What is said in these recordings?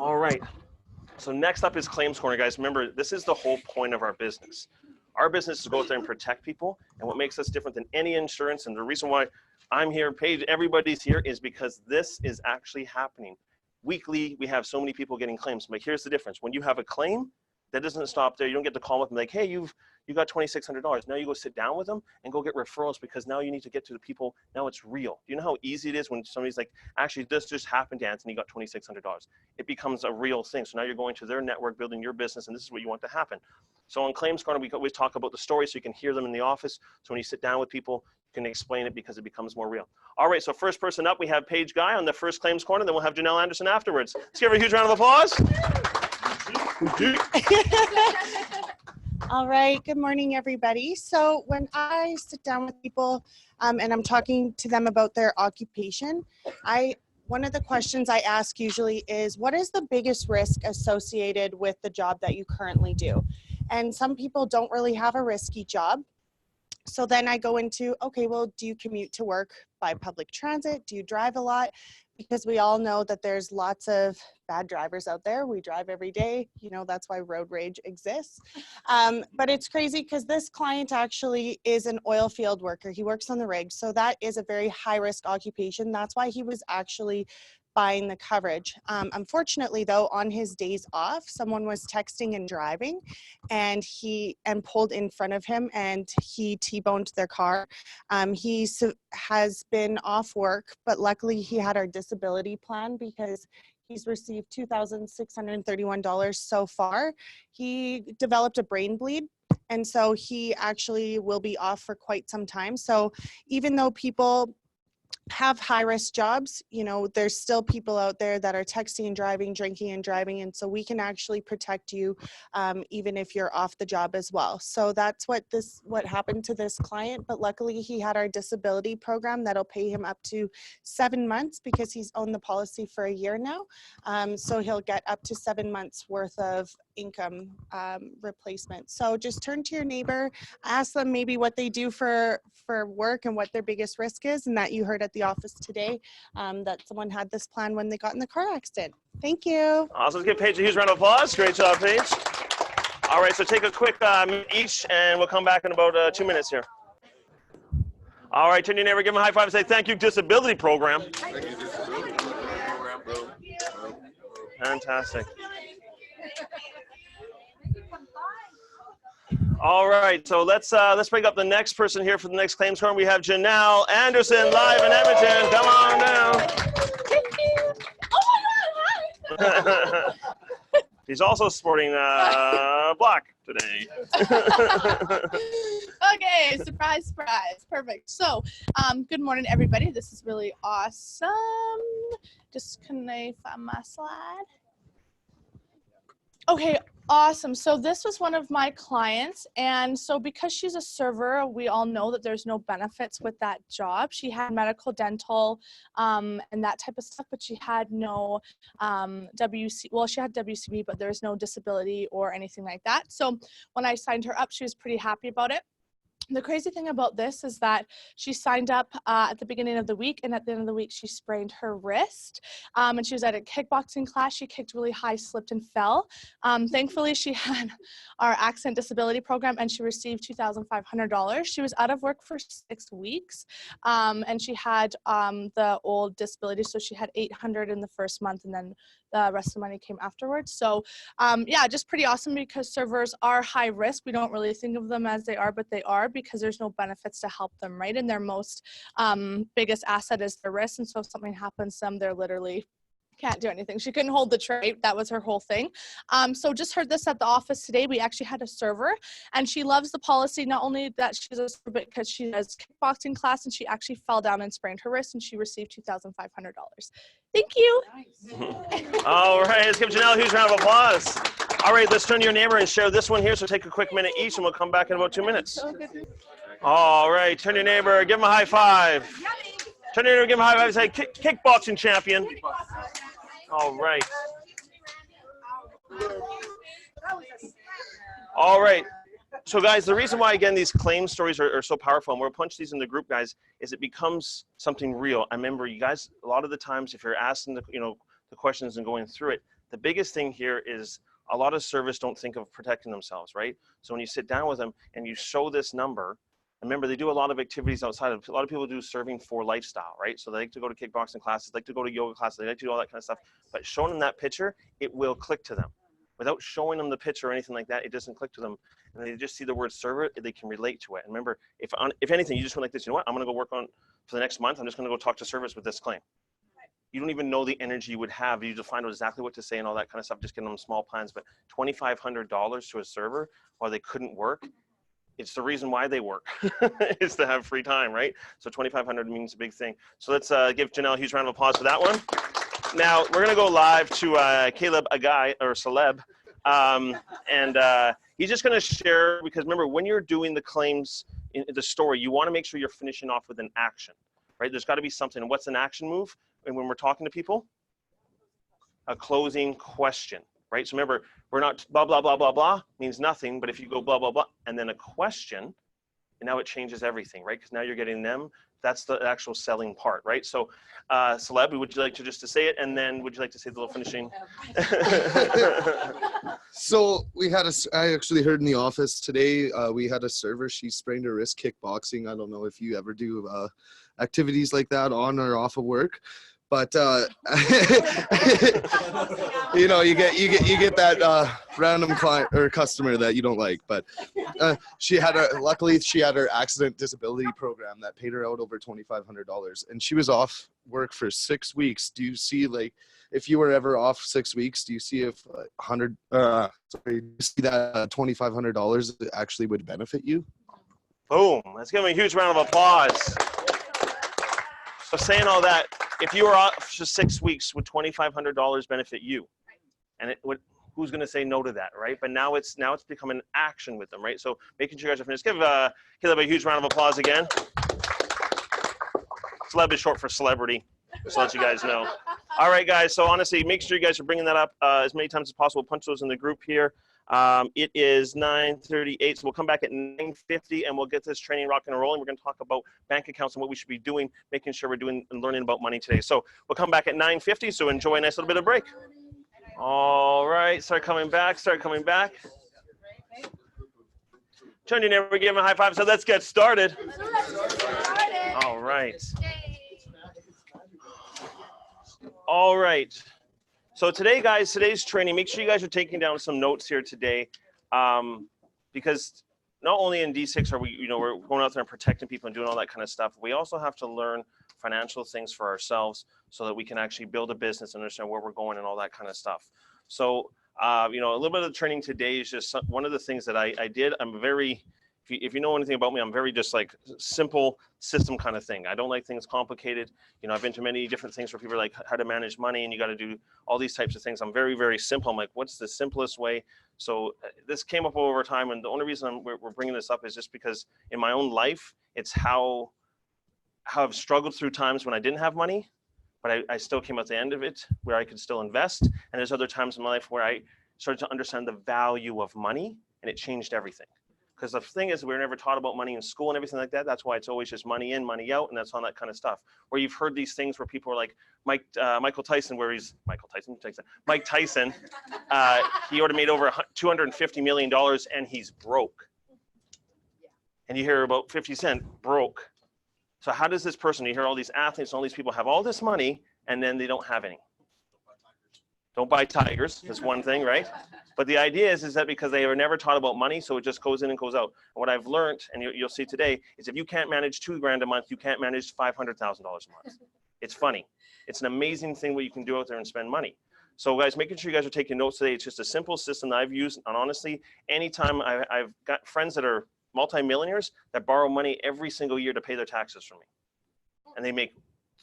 All right. So next up is Claims Corner, guys. Remember, this is the whole point of our business. Our business is to go out there and protect people. And what makes us different than any insurance, and the reason why I'm here, Paige, everybody's here, is because this is actually happening. Weekly, we have so many people getting claims. But here's the difference. When you have a claim, that doesn't stop there. You don't get to call them up and like, hey, you got $2,600. Now you go sit down with them and go get referrals, because now you need to get to the people. Now it's real. Do you know how easy it is when somebody's like, actually, this just happened, Anthony, you got $2,600. It becomes a real thing. So now you're going to their network, building your business, and this is what you want to happen. So on Claims Corner, we always talk about the story so you can hear them in the office. So when you sit down with people, you can explain it because it becomes more real. All right, so first person up, we have Paige Guy on the first Claims Corner. Then we'll have Janelle Anderson afterwards. Let's give her a huge round of applause. All right, good morning, everybody. So when I sit down with people and I'm talking to them about their occupation, one of the questions I ask usually is, what is the biggest risk associated with the job that you currently do? And some people don't really have a risky job. So then I go into, okay, well, do you commute to work by public transit? Do you drive a lot? Because we all know that there's lots of bad drivers out there. We drive every day. You know, that's why road rage exists. But it's crazy because this client actually is an oil field worker. He works on the rig. So that is a very high risk occupation. That's why he was actually buying the coverage. Unfortunately though, on his days off, someone was texting and driving and pulled in front of him and he T-boned their car. He has been off work, but luckily he had our disability plan because he's received $2,631 so far. He developed a brain bleed, and so he actually will be off for quite some time. So even though people have high-risk jobs, you know, there's still people out there that are texting and driving, drinking and driving, and so we can actually protect you even if you're off the job as well. So that's what happened to this client, but luckily he had our disability program that'll pay him up to 7 months because he's owned the policy for a year now. So he'll get up to 7 months worth of income replacement. So just turn to your neighbor, ask them maybe what they do for work and what their biggest risk is, and that you heard at the office today that someone had this plan when they got in the car accident. Thank you. Awesome. Let's give Paige a huge round of applause. Great job, Paige. All right, so take a quick minute each, and we'll come back in about 2 minutes here. All right, turn to your neighbor, give him a high five, and say thank you, disability program. Thank you, disability program, bro. Fantastic. All right, so let's bring up the next person here for the next Claims Corner. We have Janelle Anderson live in Edmonton. Come on down. Thank you. Oh my God, hi. He's also sporting black today. Okay, surprise, surprise. Perfect. So, good morning, everybody. This is really awesome. Just can I find my slide? Okay, awesome. So this was one of my clients, and so because she's a server, we all know that there's no benefits with that job. She had medical, dental, and that type of stuff, but she had no she had WCB, but there's no disability or anything like that. So when I signed her up, she was pretty happy about it. The crazy thing about this is that she signed up at the beginning of the week, and at the end of the week, she sprained her wrist. And she was at a kickboxing class. She kicked really high, slipped, and fell. Thankfully, she had our accident disability program, and she received $2,500. She was out of work for 6 weeks, and she had the old disability, so she had $800 in the first month, and then the rest of the money came afterwards. So yeah, just pretty awesome because servers are high risk. We don't really think of them as they are, but they are because there's no benefits to help them, right? And their most biggest asset is their wrist. And so if something happens to them, they're literally can't do anything. She couldn't hold the tray. That was her whole thing. So just heard this at the office today. We actually had a server, and she loves the policy. Not only that she's a server, but because she does kickboxing class, and she actually fell down and sprained her wrist, and she received $2,500. Thank you. Nice. All right, let's give Janelle a huge round of applause. All right, let's turn to your neighbor and share this one here. So take a quick minute each, and we'll come back in about 2 minutes. All right, turn to your neighbor, give him a high five. Turn to your neighbor, give him a high five, say kickboxing champion. All right. All right. So guys, the reason why, again, these claim stories are so powerful, and we'll punch these in the group, guys, is it becomes something real. I remember you guys, a lot of the times, if you're asking the questions and going through it, The biggest thing here is a lot of servers don't think of protecting themselves, right? So when you sit down with them and you show this number, remember they do a lot of activities outside of, a lot of people do serving for lifestyle, right? So they like to go to kickboxing classes, like to go to yoga classes, they like to do all that kind of stuff. But showing them that picture, it will click to them. Without showing them the picture or anything like that, it doesn't click to them. And they just see the word server, they can relate to it. And remember, if anything, you just went like this, you know what, I'm gonna go work on, for the next month, I'm just gonna go talk to service with this claim. You don't even know the energy you would have. You just find out exactly what to say and all that kind of stuff, just getting them small plans. But $2,500 to a server while they couldn't work, it's the reason why they work, is to have free time, right? So $2,500 means a big thing. So let's give Janelle a huge round of applause for that one. Now, we're gonna go live to Caleb, a guy, or Celeb. He's just gonna share, because remember, when you're doing the claims in the story, you wanna make sure you're finishing off with an action, right? There's gotta be something. What's an action move? And when we're talking to people, a closing question, right? So remember, we're not blah, blah, blah, blah, blah, means nothing, but if you go blah, blah, blah, and then a question, and now it changes everything, right? Because now you're getting them, that's the actual selling part, right? So Celeb, would you like to just to say it, and then would you like to say the little finishing? So I actually heard in the office today, we had a server, she sprained her wrist kickboxing. I don't know if you ever do activities like that on or off of work, but you know, you get that random client or customer that you don't like. But luckily she had her accident disability program that paid her out over $2,500, and she was off work for 6 weeks. Do you see, like, if you were ever off 6 weeks, do you see if that $2,500 actually would benefit you? Boom, let's give him a huge round of applause. So saying all that, if you were off for 6 weeks, would $2,500 benefit you? And it would, who's going to say no to that, right? But now it's become an action with them, right? So making sure you guys are finished. Give Caleb a huge round of applause again. Celeb is short for celebrity, just to let you guys know. All right, guys. So honestly, make sure you guys are bringing that up as many times as possible. Punch those in the group here. It is 9:38, so we'll come back at 9:50 and we'll get this training rocking and rolling. We're going to talk about bank accounts and what we should be doing, making sure we're doing and learning about money today. So we'll come back at 9:50, so enjoy a nice little bit of break. All right, start coming back. Turn your neighbor, give him a high five. So let's get started. All right. All right. So today, guys, today's training, make sure you guys are taking down some notes here today, because not only in D6 are we, you know, we're going out there and protecting people and doing all that kind of stuff. We also have to learn financial things for ourselves so that we can actually build a business and understand where we're going and all that kind of stuff. So, you know, a little bit of the training today is just one of the things that I did. I'm very, if you know anything about me, I'm very just like simple system kind of thing. I don't like things complicated. You know, I've been to many different things where people are like how to manage money and you got to do all these types of things. I'm very, very simple. I'm like, what's the simplest way? So this came up over time. And the only reason we're bringing this up is just because in my own life, it's how I've struggled through times when I didn't have money, but I still came at the end of it where I could still invest. And there's other times in my life where I started to understand the value of money and it changed everything. Because the thing is, we were never taught about money in school and everything like that. That's why it's always just money in, money out, and that's all that kind of stuff. Where you've heard these things where people are like Mike Tyson, he already made over $250 million and he's broke. And you hear about 50 Cent broke. So how does this person, you hear all these athletes and all these people have all this money and then they don't have any? Don't buy tigers, that's one thing, right? But the idea is that because they were never taught about money, so it just goes in and goes out. And what I've learned, and you'll see today, is if you can't manage $2,000 a month, you can't manage $500,000 a month. It's funny. It's an amazing thing what you can do out there and spend money. So guys, making sure you guys are taking notes today. It's just a simple system that I've used. And honestly, anytime I've got friends that are multimillionaires that borrow money every single year to pay their taxes from me. And they make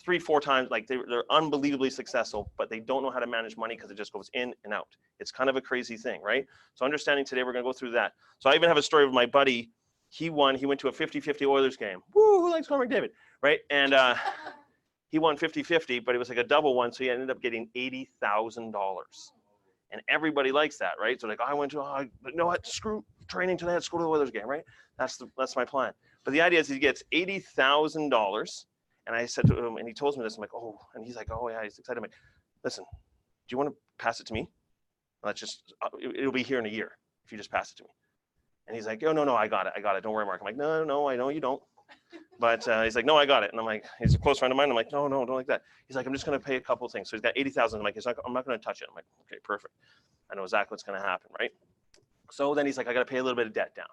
3-4 times, like they're unbelievably successful, but they don't know how to manage money because it just goes in and out. It's kind of a crazy thing, right? So understanding today, we're gonna go through that. So I even have a story of my buddy. He went to a 50-50 Oilers game. Woo, who likes Connor McDavid, right? And he won 50-50, but it was like a double one, so he ended up getting $80,000. And everybody likes that, right? So like, I went to, but you know what, screw training today, let's go to the Oilers game, right? That's my plan. But the idea is he gets $80,000. And I said to him, and he told me this, I'm like, oh, and he's like, oh yeah, he's excited. I'm like, listen, do you want to pass it to me? Let's just, it'll be here in a year if you just pass it to me. And he's like, oh, no, I got it. Don't worry, Mark. I'm like, no, I know you don't. But he's like, no, I got it. And I'm like, he's a close friend of mine. I'm like, no, don't like that. He's like, I'm just going to pay a couple of things. So he's got 80,000. I'm like, I'm not going to touch it. I'm like, okay, perfect. I know exactly what's going to happen, right? So then he's like, I got to pay a little bit of debt down.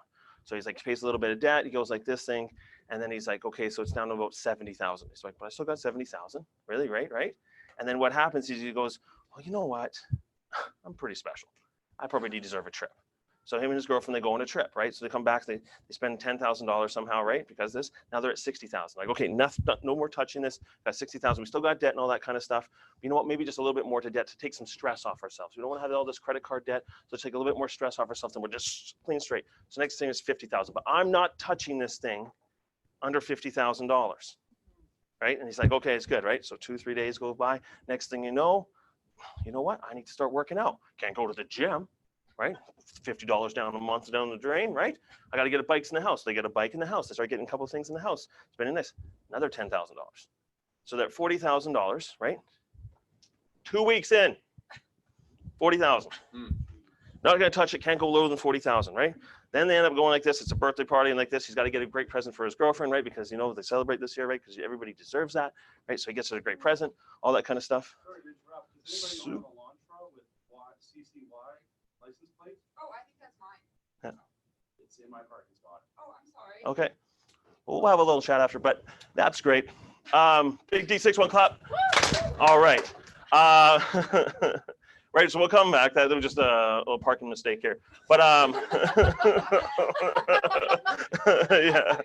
So he's like, he pays a little bit of debt. He goes like this thing. And then he's like, okay, so it's down to about 70,000. He's like, but I still got 70,000. Really? Right? And then what happens is he goes, well, you know what? I'm pretty special. I probably deserve a trip. So him and his girlfriend, they go on a trip, right? So they come back, they spend $10,000 somehow, right? Because this, now they're at 60,000. Like, okay, no more touching this. Got 60,000. We still got debt and all that kind of stuff. But you know what? Maybe just a little bit more to debt to take some stress off ourselves. We don't want to have all this credit card debt. So let's take a little bit more stress off ourselves and we're just clean straight. So next thing is 50,000. But I'm not touching this thing under $50,000, right? And he's like, okay, it's good, right? So 2-3 days go by. Next thing you know what? I need to start working out. Can't go to the gym, right? $50 down a month down the drain, right? I got to get a bike in the house. They get a bike in the house. They start getting a couple of things in the house. Spending this, another $10,000. So they're $40,000, right? 2 weeks in, 40,000. Not gonna touch it. Can't go lower than 40,000, right? Then they end up going like this. It's a birthday party and like this. He's got to get a great present for his girlfriend, right? Because they celebrate this year, right? Because everybody deserves that, right? So he gets her a great present, all that kind of stuff. Sorry to interrupt. Does anybody know of a Elantra with CCY license plate? Oh, I think that's mine. Yeah. It's in my parking spot. Oh, I'm sorry. Okay. We'll have a little chat after, but that's great. Big D61 clap. All right. Right, so we'll come back. That was just a little parking mistake here. But yeah.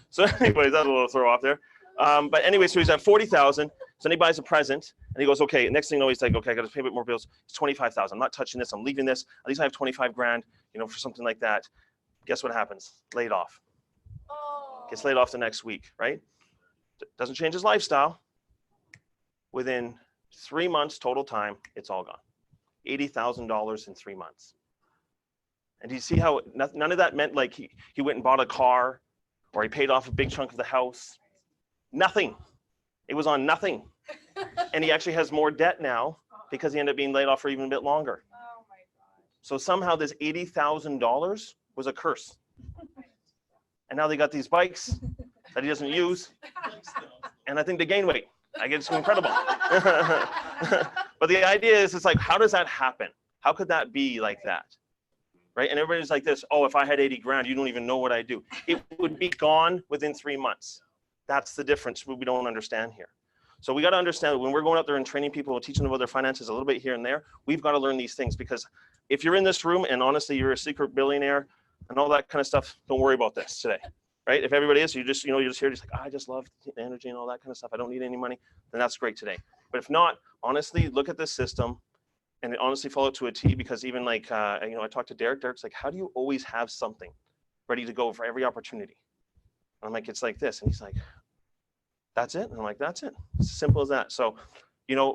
So anyways, that's a little throw off there. But anyway, so he's at 40,000. So then he buys a present and he goes, okay, next thing you know, he's like, okay, I got to pay a bit more bills. It's 25,000. I'm not touching this. I'm leaving this. At least I have 25 grand, for something like that. Guess what happens? Laid off. Oh. Gets laid off the next week, right? Doesn't change his lifestyle. Within 3 months total time, it's all gone. $80,000 in 3 months. And do you see how none of that meant like he went and bought a car or he paid off a big chunk of the house? Nothing. It was on nothing. And he actually has more debt now because he ended up being laid off for even a bit longer. Oh my gosh. So somehow this $80,000 was a curse. And now they got these bikes that he doesn't use. And I think they gain weight. I get it's incredible. But the idea is, it's like, how does that happen? How could that be like that? Right? And everybody's like this, oh, if I had 80 grand, you don't even know what I do. It would be gone within 3 months. That's the difference we don't understand here. So we got to understand that when we're going out there and training people, teaching them about their finances a little bit here and there, we've got to learn these things, because if you're in this room and honestly, you're a secret billionaire and all that kind of stuff, don't worry about this today. Right? If everybody is, you're just here, just like, I just love energy and all that kind of stuff. I don't need any money. Then that's great today. But if not, honestly, look at this system and honestly follow it to a T, because even like, I talked to Derek. Derek's like, how do you always have something ready to go for every opportunity? And I'm like, it's like this. And he's like, that's it. And I'm like, that's it. It's as simple as that. So,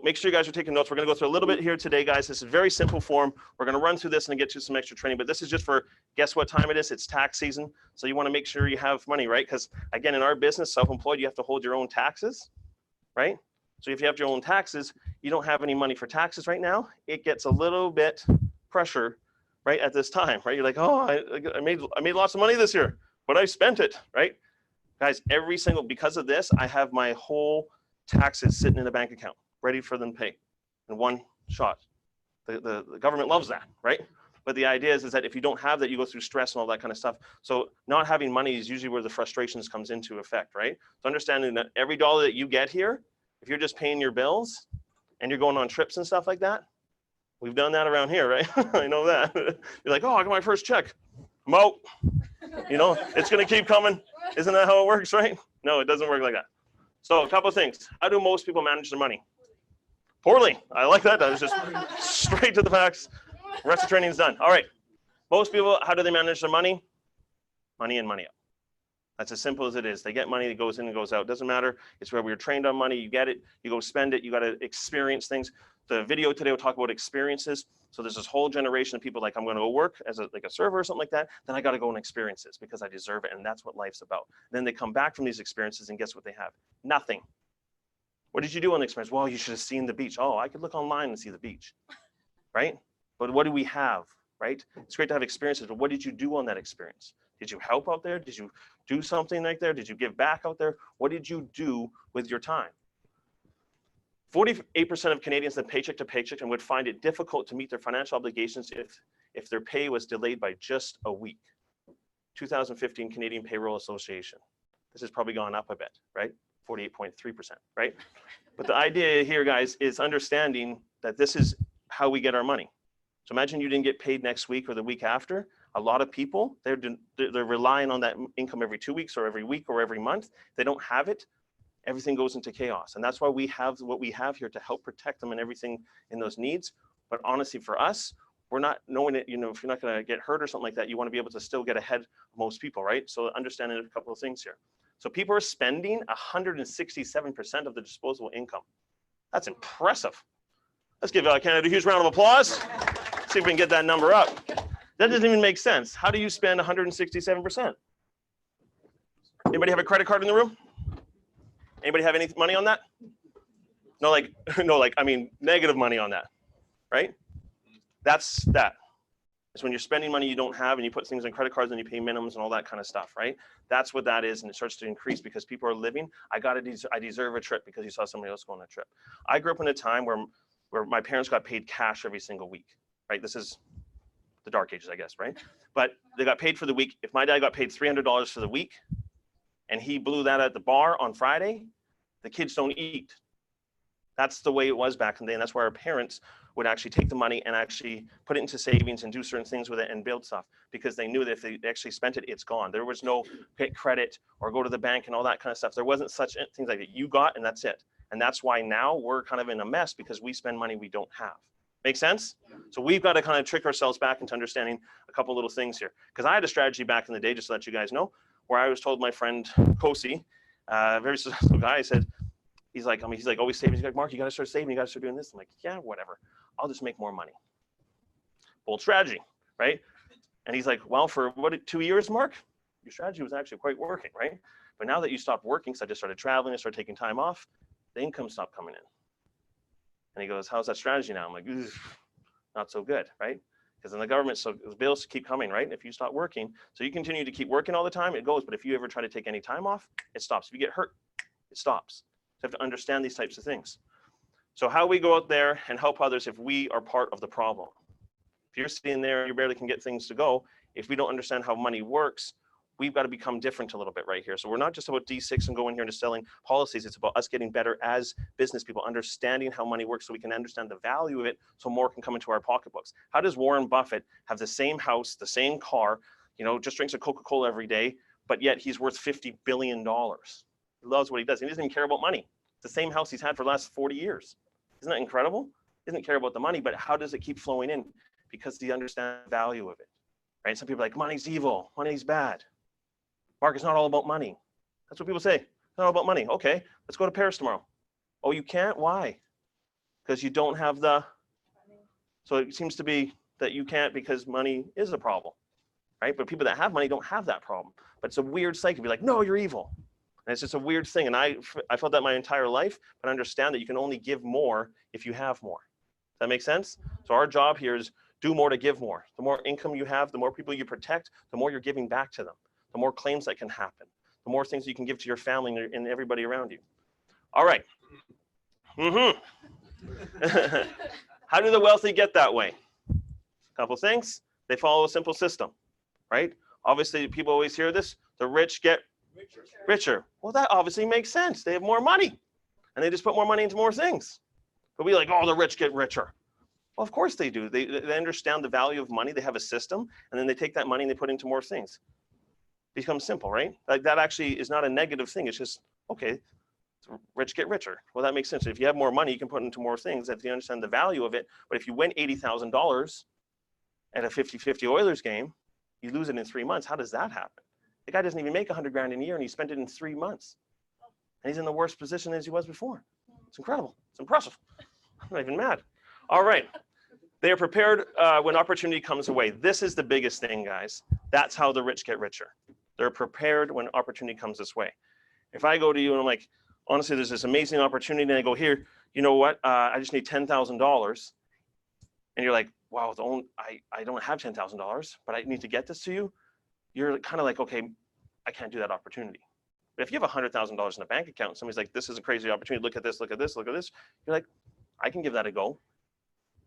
make sure you guys are taking notes. We're going to go through a little bit here today, guys. This is very simple form. We're going to run through this and get to some extra training, but this is just for, guess what time it is? It's tax season. So you want to make sure you have money, right? Because again, in our business, self-employed, you have to hold your own taxes, right? So if you have your own taxes, you don't have any money for taxes right now. It gets a little bit pressure, right, at this time, right? You're like, oh, I made lots of money this year, but I spent it, right? Guys, because of this, I have my whole taxes sitting in a bank account, ready for them to pay in one shot. The government loves that, right? But the idea is that if you don't have that, you go through stress and all that kind of stuff. So not having money is usually where the frustrations comes into effect, right? So understanding that every dollar that you get here, if you're just paying your bills and you're going on trips and stuff like that, we've done that around here, right? I know that. You're like, oh, I got my first check. I'm out. It's going to keep coming. Isn't that how it works, right? No, it doesn't work like that. So a couple of things. How do most people manage their money? Poorly. I like that. That was just straight to the facts. Rest of training is done. All right. Most people, how do they manage their money? Money in, money out. That's as simple as it is. They get money that goes in and goes out. Doesn't matter. It's where we're trained on money. You get it. You go spend it. You got to experience things. The video today will talk about experiences. So there's this whole generation of people like, I'm going to go work as a server or something like that. Then I got to go and experience this because I deserve it. And that's what life's about. Then they come back from these experiences and guess what they have? Nothing. What did you do on the experience? Well, you should have seen the beach. Oh, I could look online and see the beach. right? But what do we have, right? It's great to have experiences, but what did you do on that experience? Did you help out there? Did you do something like there? Did you give back out there? What did you do with your time? 48% of Canadians live paycheck to paycheck and would find it difficult to meet their financial obligations if their pay was delayed by just a week. 2015 Canadian Payroll Association. This has probably gone up a bit, right? 48.3%, right? But the idea here, guys, is understanding that this is how we get our money. So imagine you didn't get paid next week or the week after. A lot of people, they're relying on that income every 2 weeks or every week or every month. If they don't have it, everything goes into chaos. And that's why we have what we have here to help protect them and everything in those needs. But honestly, for us, we're not knowing it, you know, if you're not going to get hurt or something like that, you want to be able to still get ahead of most people, right? So understanding a couple of things here. So people are spending 167% of the disposable income. That's impressive. Let's give Canada a huge round of applause. See if we can get that number up. That doesn't even make sense. How do you spend 167%? Anybody have a credit card in the room? Anybody have any money on that? No, like, no, like, I mean, negative money on that, right? That's that. It's when you're spending money you don't have and you put things on credit cards and you pay minimums and all that kind of stuff, right? That's what that is, and it starts to increase because people are living. I deserve a trip because you saw somebody else go on a trip. I grew up in a time where my parents got paid cash every single week, right? This is the dark ages, I guess, right? But they got paid for the week. If my dad got paid $300 for the week and he blew that at the bar on Friday, the kids don't eat. That's the way it was back in the day, and that's why our parents would actually take the money and actually put it into savings and do certain things with it and build stuff because they knew that if they actually spent it, it's gone. There was no get credit or go to the bank and all that kind of stuff. There wasn't such things like that. You got, and that's it. And that's why now we're kind of in a mess because we spend money we don't have. Make sense? So we've got to kind of trick ourselves back into understanding a couple little things here. Because I had a strategy back in the day, just to let you guys know, where I was told my friend Kosi, very successful guy, said, he's like always saving. He's like, Mark, you got to start saving. You got to start doing this. I'm like, yeah, whatever. I'll just make more money. Bold strategy, right? And he's like, well, for what, 2 years, Mark? Your strategy was actually quite working, right? But now that you stopped working, so I just started traveling, I started taking time off, the income stopped coming in. And he goes, how's that strategy now? I'm like, not so good, right? Because then the government, so the bills keep coming, right? If you stop working, so you continue to keep working all the time, it goes. But if you ever try to take any time off, it stops. If you get hurt, it stops. So you have to understand these types of things. So how we go out there and help others if we are part of the problem. If you're sitting there, you barely can get things to go. If we don't understand how money works, we've got to become different a little bit right here. So we're not just about D6 and going here and just selling policies. It's about us getting better as business people, understanding how money works so we can understand the value of it so more can come into our pocketbooks. How does Warren Buffett have the same house, the same car, you know, just drinks a Coca-Cola every day, but yet he's worth $50 billion? He loves what he does. He doesn't even care about money. It's the same house he's had for the last 40 years. Isn't that incredible? He doesn't care about the money, but how does it keep flowing in? Because he understands the value of it, right? Some people are like, money's evil, money's bad. Mark, it's not all about money. That's what people say. It's not all about money. Okay, let's go to Paris tomorrow. Oh, you can't? Why? Because you don't have the, so it seems to be that you can't because money is a problem, right? But people that have money don't have that problem. But it's a weird cycle. Be like, no, you're evil. And it's just a weird thing. And I felt that my entire life, but I understand that you can only give more if you have more. Does that make sense? So our job here is do more to give more. The more income you have, the more people you protect, the more you're giving back to them. The more claims that can happen, the more things you can give to your family and everybody around you. All right. How do the wealthy get that way? A couple things. They follow a simple system, right? Obviously, people always hear this. The rich get richer. Well, that obviously makes sense. They have more money, and they just put more money into more things. But we like, oh, the rich get richer. Well, of course they do. They understand the value of money. They have a system, and then they take that money and they put into more things. Becomes simple, right? Like that actually is not a negative thing. It's just, okay, so rich get richer. Well, that makes sense. If you have more money, you can put into more things if you understand the value of it. But if you win $80,000 at a 50-50 Oilers game, you lose it in 3 months. How does that happen? The guy doesn't even make 100 grand in a year and he spent it in 3 months. And he's in the worst position as he was before. It's incredible. It's impressive. I'm not even mad. All right. They are prepared when opportunity comes away. This is the biggest thing, guys. That's how the rich get richer. They're prepared when opportunity comes this way. If I go to you and I'm like, honestly, there's this amazing opportunity, and I go, here, you know what? I just need $10,000. and you're like, wow, I don't have $10,000, but I need to get this to you. You're kind of like, okay, I can't do that opportunity. But if you have $100,000 in a bank account, and somebody's like, this is a crazy opportunity. Look at this, look at this, look at this. You're like, I can give that a go.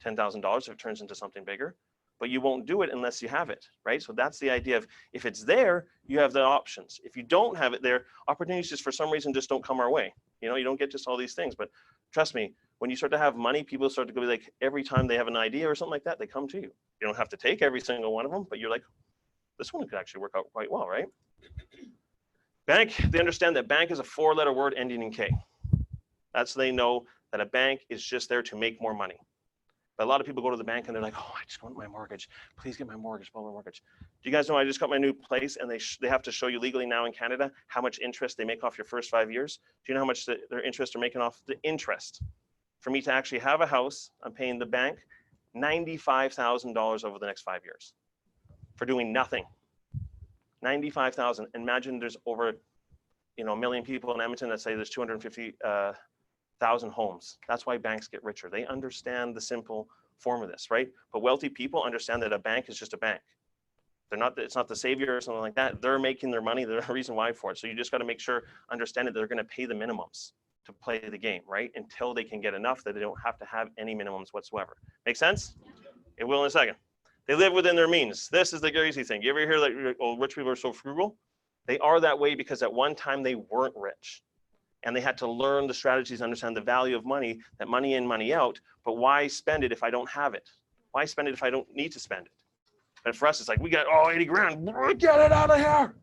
$10,000 if it turns into something bigger, but you won't do it unless you have it, right? So that's the idea of, if it's there, you have the options. If you don't have it there, opportunities just for some reason just don't come our way. You know, you don't get just all these things, but trust me, when you start to have money, people start to go like, every time they have an idea or something like that, they come to you. You don't have to take every single one of them, but you're like, this one could actually work out quite well, right? Bank, they understand that bank is a 4-letter word ending in K. That's, they know that a bank is just there to make more money. But a lot of people go to the bank and they're like, oh, I just want my mortgage. Please get my mortgage, my mortgage. Do you guys know I just got my new place, and they have to show you legally now in Canada how much interest they make off your first 5 years? Do you know how much their interest are making off the interest? For me to actually have a house, I'm paying the bank $95,000 over the next 5 years for doing nothing. 95,000. Imagine there's over, you know, 1 million people in Edmonton that say there's 250,000 homes. That's why banks get richer. They understand the simple form of this, right? But wealthy people understand that a bank is just a bank. They're not, it's not the savior or something like that. They're making their money. There's a reason why for it. So you just got to make sure, understand that they're going to pay the minimums to play the game, right? Until they can get enough that they don't have to have any minimums whatsoever. Make sense? It will in a second. They live within their means. This is the crazy thing. You ever hear that, oh, rich people are so frugal? They are that way because at one time they weren't rich. And they had to learn the strategies, understand the value of money, that money in, money out, but why spend it if I don't have it? Why spend it if I don't need to spend it? But for us, it's like, we got, oh, 80 grand, get it out of here.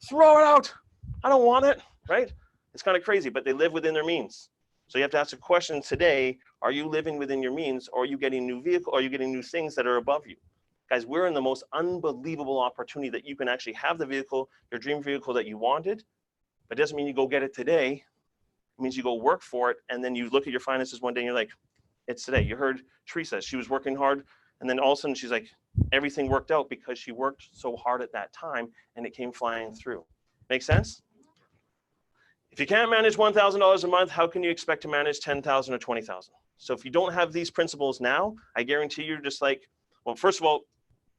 Throw it out. I don't want it, right? It's kind of crazy, but they live within their means. So you have to ask a question today, are you living within your means, or are you getting new vehicle, or are you getting new things that are above you? Guys, we're in the most unbelievable opportunity that you can actually have the vehicle, your dream vehicle that you wanted, but it doesn't mean you go get it today. It means you go work for it, and then you look at your finances one day and you're like, it's today. You heard Teresa, she was working hard, and then all of a sudden she's like, everything worked out because she worked so hard at that time and it came flying through. Make sense? If you can't manage $1,000 a month, how can you expect to manage 10,000 or 20,000? So if you don't have these principles now, I guarantee you're just like, well, first of all,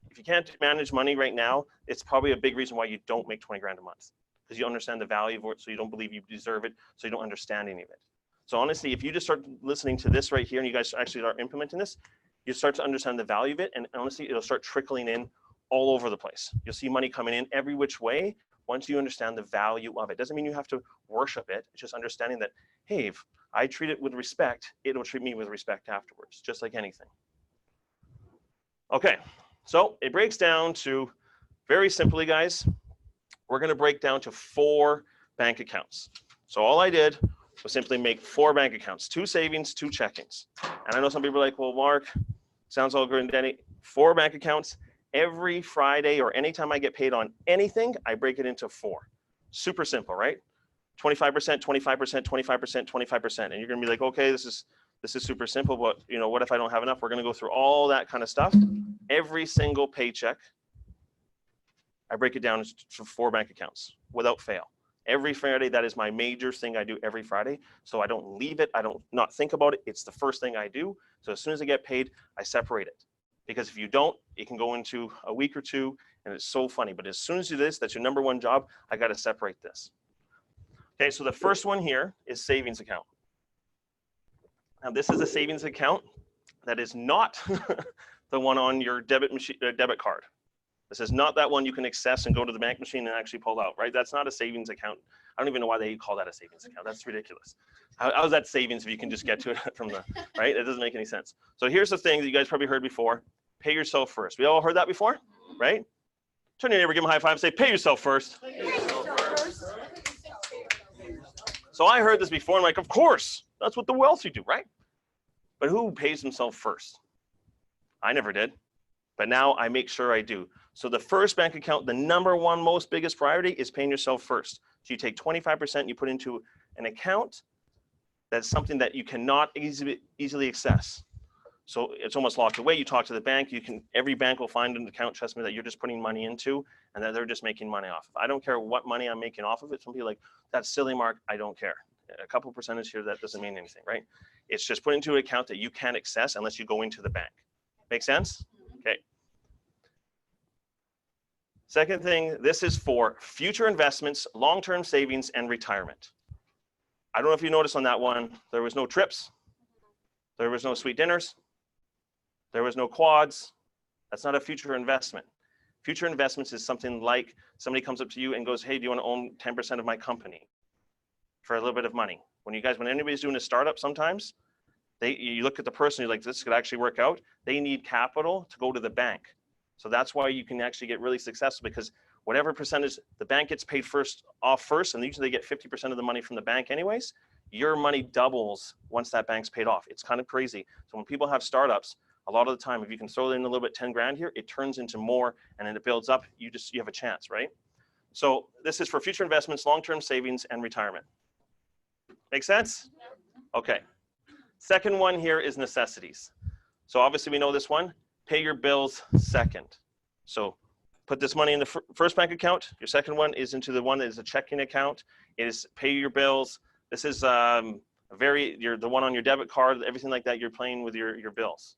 if you can't manage money right now, it's probably a big reason why you don't make 20 grand a month, because you understand the value of it, so you don't believe you deserve it, so you don't understand any of it. So honestly, if you just start listening to this right here and you guys actually are implementing this, you start to understand the value of it, and honestly, it'll start trickling in all over the place. You'll see money coming in every which way once you understand the value of it. Doesn't mean you have to worship it, it's just understanding that, hey, if I treat it with respect, it'll treat me with respect afterwards, just like anything. Okay, so it breaks down to, very simply, guys, we're gonna break down to 4 bank accounts. So all I did was simply make 4 bank accounts, 2 savings, 2 checkings. And I know some people are like, well, Mark, sounds all good and dandy. 4 bank accounts. Every Friday or anytime I get paid on anything, I break it into 4. Super simple, right? 25%, 25%, 25%, 25%. And you're gonna be like, okay, this is super simple, but you know, what if I don't have enough? We're gonna go through all that kind of stuff. Every single paycheck, I break it down to 4 bank accounts without fail. Every Friday, that is my major thing I do every Friday. So I don't leave it, I don't not think about it. It's the first thing I do. So as soon as I get paid, I separate it. Because if you don't, it can go into a week or 2, and it's so funny. But as soon as you do this, that's your number 1 job, I gotta separate this. Okay, so the first one here is savings account. Now this is a savings account that is not the one on your debit card. This is not that one you can access and go to the bank machine and actually pull out, right? That's not a savings account. I don't even know why they call that a savings account. That's ridiculous. How is that savings if you can just get to it from the, right? It doesn't make any sense. So here's the thing that you guys probably heard before. Pay yourself first. We all heard that before, right? Turn to your neighbor, give them a high five and say, pay yourself first. So I heard this before, I'm like, of course, that's what the wealthy do, right? But who pays himself first? I never did, but now I make sure I do. So the first bank account, the number 1 most biggest priority is paying yourself first. So you take 25%, you put into an account that's something that you cannot easily access. So it's almost locked away. You talk to the bank, every bank will find an account, trust me, that you're just putting money into and that they're just making money off of. I don't care what money I'm making off of it. Some people are like, that's silly, Mark, I don't care. A couple percentage here, that doesn't mean anything, right? It's just put into an account that you can't access unless you go into the bank. Make sense? Okay. Second thing, this is for future investments, long-term savings, and retirement. I don't know if you noticed on that one, there was no trips. There was no sweet dinners. There was no quads. That's not a future investment. Future investments is something like somebody comes up to you and goes, hey, do you want to own 10% of my company for a little bit of money? When anybody's doing a startup, sometimes you look at the person, you're like, this could actually work out. They need capital to go to the bank. So that's why you can actually get really successful, because whatever percentage the bank gets paid off first, and usually they get 50% of the money from the bank anyways, your money doubles once that bank's paid off. It's kind of crazy. So when people have startups, a lot of the time, if you can throw in a little bit 10 grand here, it turns into more, and then it builds up. You have a chance, right? So this is for future investments, long-term savings, and retirement. Make sense? Okay. Second one here is necessities. So obviously we know this one, pay your bills second. So put this money in the first bank account. Your second one is into the one that is a checking account. It is pay your bills. This is the one on your debit card, everything like that, you're playing with your bills.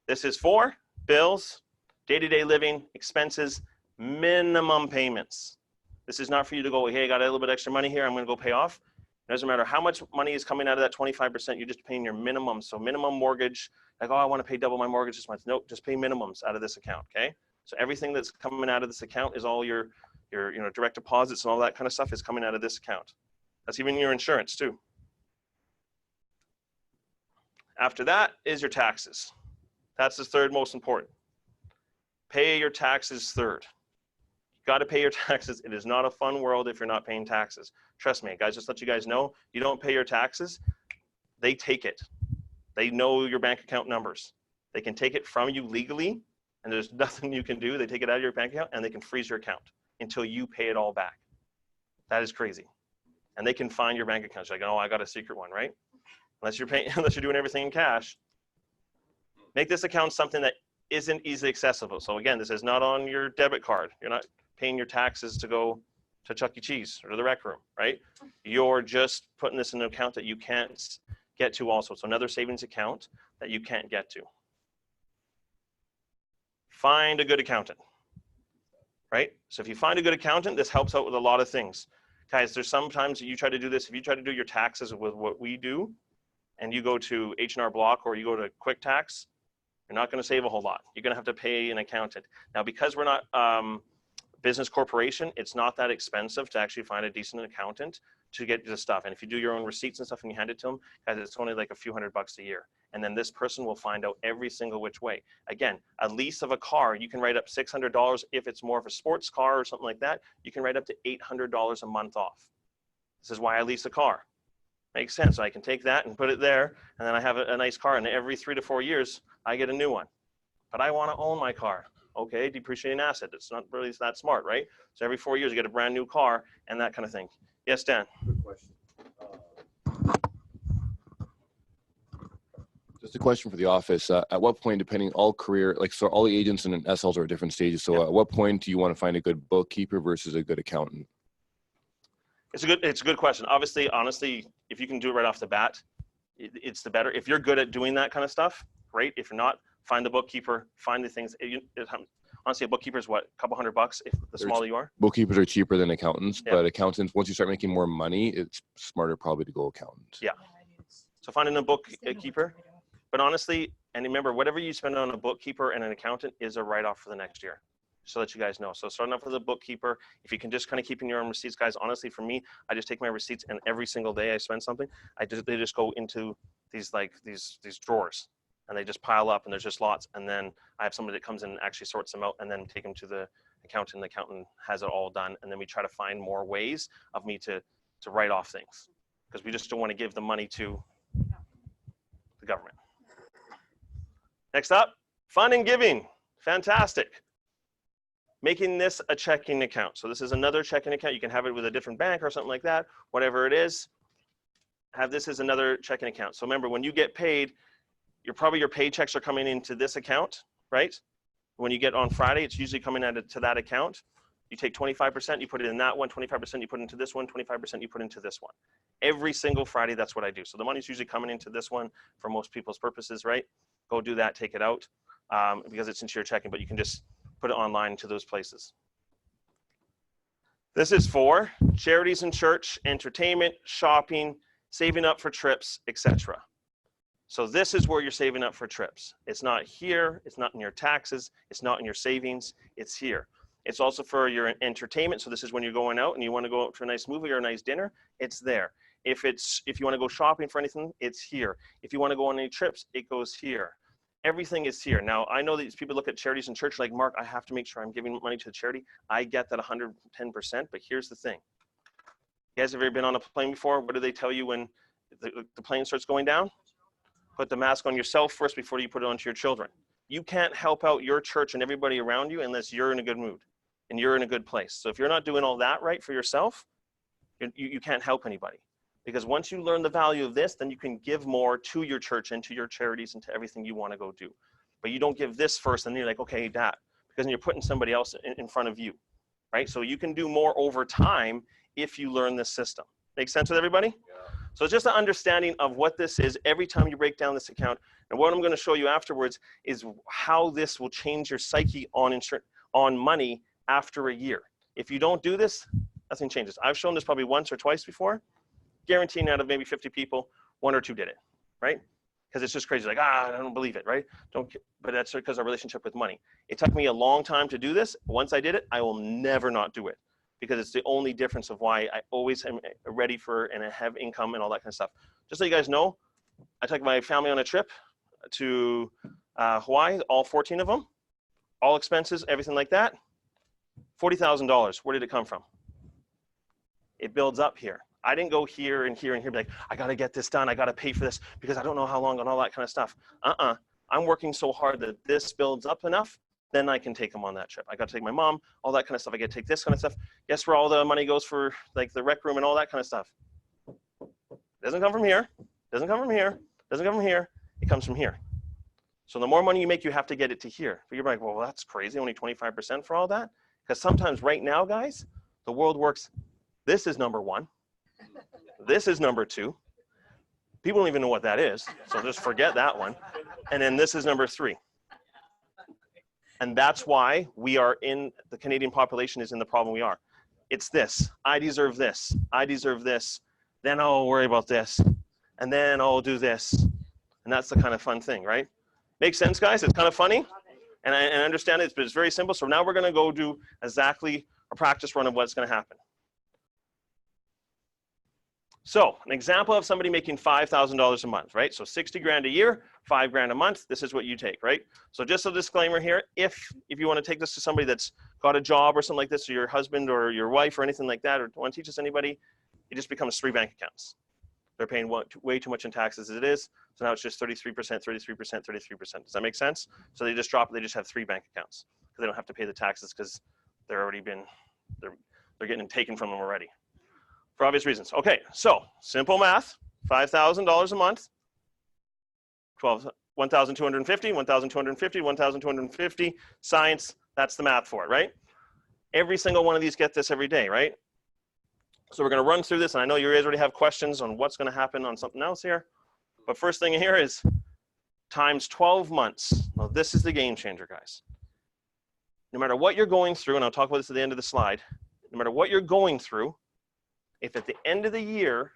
This is for bills, day-to-day living, expenses, minimum payments. This is not for you to go, hey, I got a little bit extra money here, I'm gonna go pay off. It doesn't matter how much money is coming out of that 25%, you're just paying your minimum. So minimum mortgage, like, oh, I wanna pay double my mortgage this month. Nope, just pay minimums out of this account, okay? So everything that's coming out of this account is all your direct deposits and all that kind of stuff is coming out of this account. That's even your insurance too. After that is your taxes. That's the third most important. Pay your taxes third. You got to pay your taxes. It is not a fun world if you're not paying taxes. Trust me, guys, just let you guys know, you don't pay your taxes, they take it. They know your bank account numbers. They can take it from you legally, and there's nothing you can do. They take it out of your bank account, and they can freeze your account until you pay it all back. That is crazy. And they can find your bank account. You're like, oh, I got a secret one, right? Unless you're doing everything in cash. Make this account something that isn't easily accessible. So again, this is not on your debit card. You're not paying your taxes to go to Chuck E. Cheese or to the rec room, right? You're just putting this in an account that you can't get to also. So another savings account that you can't get to. Find a good accountant, right? So if you find a good accountant, this helps out with a lot of things. Guys, there's sometimes you try to do this, if you try to do your taxes with what we do, and you go to H&R Block or you go to QuickTax, you're not going to save a whole lot. You're going to have to pay an accountant. Now, because we're not business corporation, it's not that expensive to actually find a decent accountant to get the stuff. And if you do your own receipts and stuff and you hand it to them, guys, it's only like a few $100 a year. And then this person will find out every single which way. Again, a lease of a car, you can write up $600 if it's more of a sports car or something like that. You can write up to $800 a month off. This is why I lease a car. Makes sense. I can take that and put it there, and then I have a nice car, and every 3 to 4 years, I get a new one. But I want to own my car. Okay, depreciating asset. It's not really that smart, right? So every 4 years, you get a brand new car and that kind of thing. Yes, Dan? Good question. Just a question for the office. At what point, depending all career, like so all the agents and SLs are at different stages. So at what point do you want to find a good bookkeeper versus a good accountant? It's a good question. Obviously, honestly, if you can do it right off the bat, it's the better. If you're good at doing that kind of stuff, great. If you're not, find the bookkeeper, find the things. Honestly, a bookkeeper is what, a couple $100 if the smaller you are? Bookkeepers are cheaper than accountants, Yeah. but accountants, once you start making more money, it's smarter probably to go accountant. Yeah. So finding a bookkeeper. But honestly, and remember, whatever you spend on a bookkeeper and an accountant is a write-off for the next year. So that you guys know. So starting off with a bookkeeper, if you can just kind of keep in your own receipts, guys, honestly, for me, I just take my receipts and every single day I spend something, they just go into these drawers and they just pile up and there's just lots. And then I have somebody that comes in and actually sorts them out and then take them to the accountant. The accountant has it all done. And then we try to find more ways of me to write off things because we just don't want to give the money to the government. Next up, fun and giving. Fantastic. Making this a checking account. So this is another checking account. You can have it with a different bank or something like that, whatever it is. Have this as another checking account. So remember, when you get paid, your paychecks are coming into this account, right? When you get on Friday, it's usually coming to that account. You take 25%, you put it in that one, 25% you put into this one, 25% you put into this one. Every single Friday, that's what I do. So the money's usually coming into this one for most people's purposes, right? Go do that, take it out. because it's into your checking, but you can just put it online to those places. This is for charities and church, entertainment, shopping, saving up for trips, etc. So this is where you're saving up for trips. It's not here, it's not in your taxes, it's not in your savings, it's here. It's also for your entertainment. So this is when you're going out and you want to go out for a nice movie or a nice dinner, it's there. If you want to go shopping for anything, it's here. If you want to go on any trips, it goes here. Everything is here. Now, I know that these people look at charities and church like, Mark, I have to make sure I'm giving money to the charity. I get that 110%, but here's the thing. You guys have ever been on a plane before? What do they tell you when the plane starts going down? Put the mask on yourself first before you put it onto your children. You can't help out your church and everybody around you unless you're in a good mood and you're in a good place. So if you're not doing all that right for yourself, you can't help anybody. Because once you learn the value of this, then you can give more to your church and to your charities and to everything you want to go do. But you don't give this first and then you're like, okay, that, because then you're putting somebody else in front of you, right? So you can do more over time if you learn this system. Make sense with everybody? Yeah. So it's just an understanding of what this is every time you break down this account. And what I'm going to show you afterwards is how this will change your psyche on money after a year. If you don't do this, nothing changes. I've shown this probably once or twice before. Guaranteeing out of maybe 50 people, 1 or 2 did it, right? Because it's just crazy, like, I don't believe it, right? But that's because our relationship with money. It took me a long time to do this. Once I did it, I will never not do it because it's the only difference of why I always am ready for and I have income and all that kind of stuff. Just so you guys know, I took my family on a trip to Hawaii, all 14 of them, all expenses, everything like that. $40,000, where did it come from? It builds up here. I didn't go here and here and here, be like, I got to get this done. I got to pay for this because I don't know how long and all that kind of stuff. I'm working so hard that this builds up enough, then I can take them on that trip. I got to take my mom, all that kind of stuff. I get to take this kind of stuff. Guess where all the money goes for like the rec room and all that kind of stuff? Doesn't come from here. Doesn't come from here. Doesn't come from here. It comes from here. So the more money you make, you have to get it to here. But you're like, well, that's crazy. Only 25% for all that? Because sometimes right now, guys, the world works. This is number 1. This is number 2. People don't even know what that is, so just forget that one. And then this is number 3. And that's why we are in, the Canadian population is in the problem we are. It's this, I deserve this, I deserve this, then I'll worry about this, and then I'll do this. And that's the kind of fun thing, right? Makes sense, guys? It's kind of funny. And I understand it, but it's very simple. So now we're gonna go do exactly a practice run of what's gonna happen. So an example of somebody making $5,000 a month, right? So 60 grand a year, 5 grand a month, this is what you take, right? So just a disclaimer here, if you want to take this to somebody that's got a job or something like this, or your husband or your wife or anything like that, or want to teach this to anybody, it just becomes 3 bank accounts. They're paying way too much in taxes as it is. So now it's just 33%, 33%, 33%. Does that make sense? So they just drop it, they just have 3 bank accounts because they don't have to pay the taxes because they're already they're getting taken from them already. For obvious reasons. Okay, so simple math, $5,000 a month, 1,250, 1,250, 1,250, science, that's the math for it, right? Every single one of these get this every day, right? So we're gonna run through this, and I know you guys already have questions on what's gonna happen on something else here, but first thing here is times 12 months. Now this is the game changer, guys. No matter what you're going through, and I'll talk about this at the end of the slide, no matter what you're going through, if at the end of the year,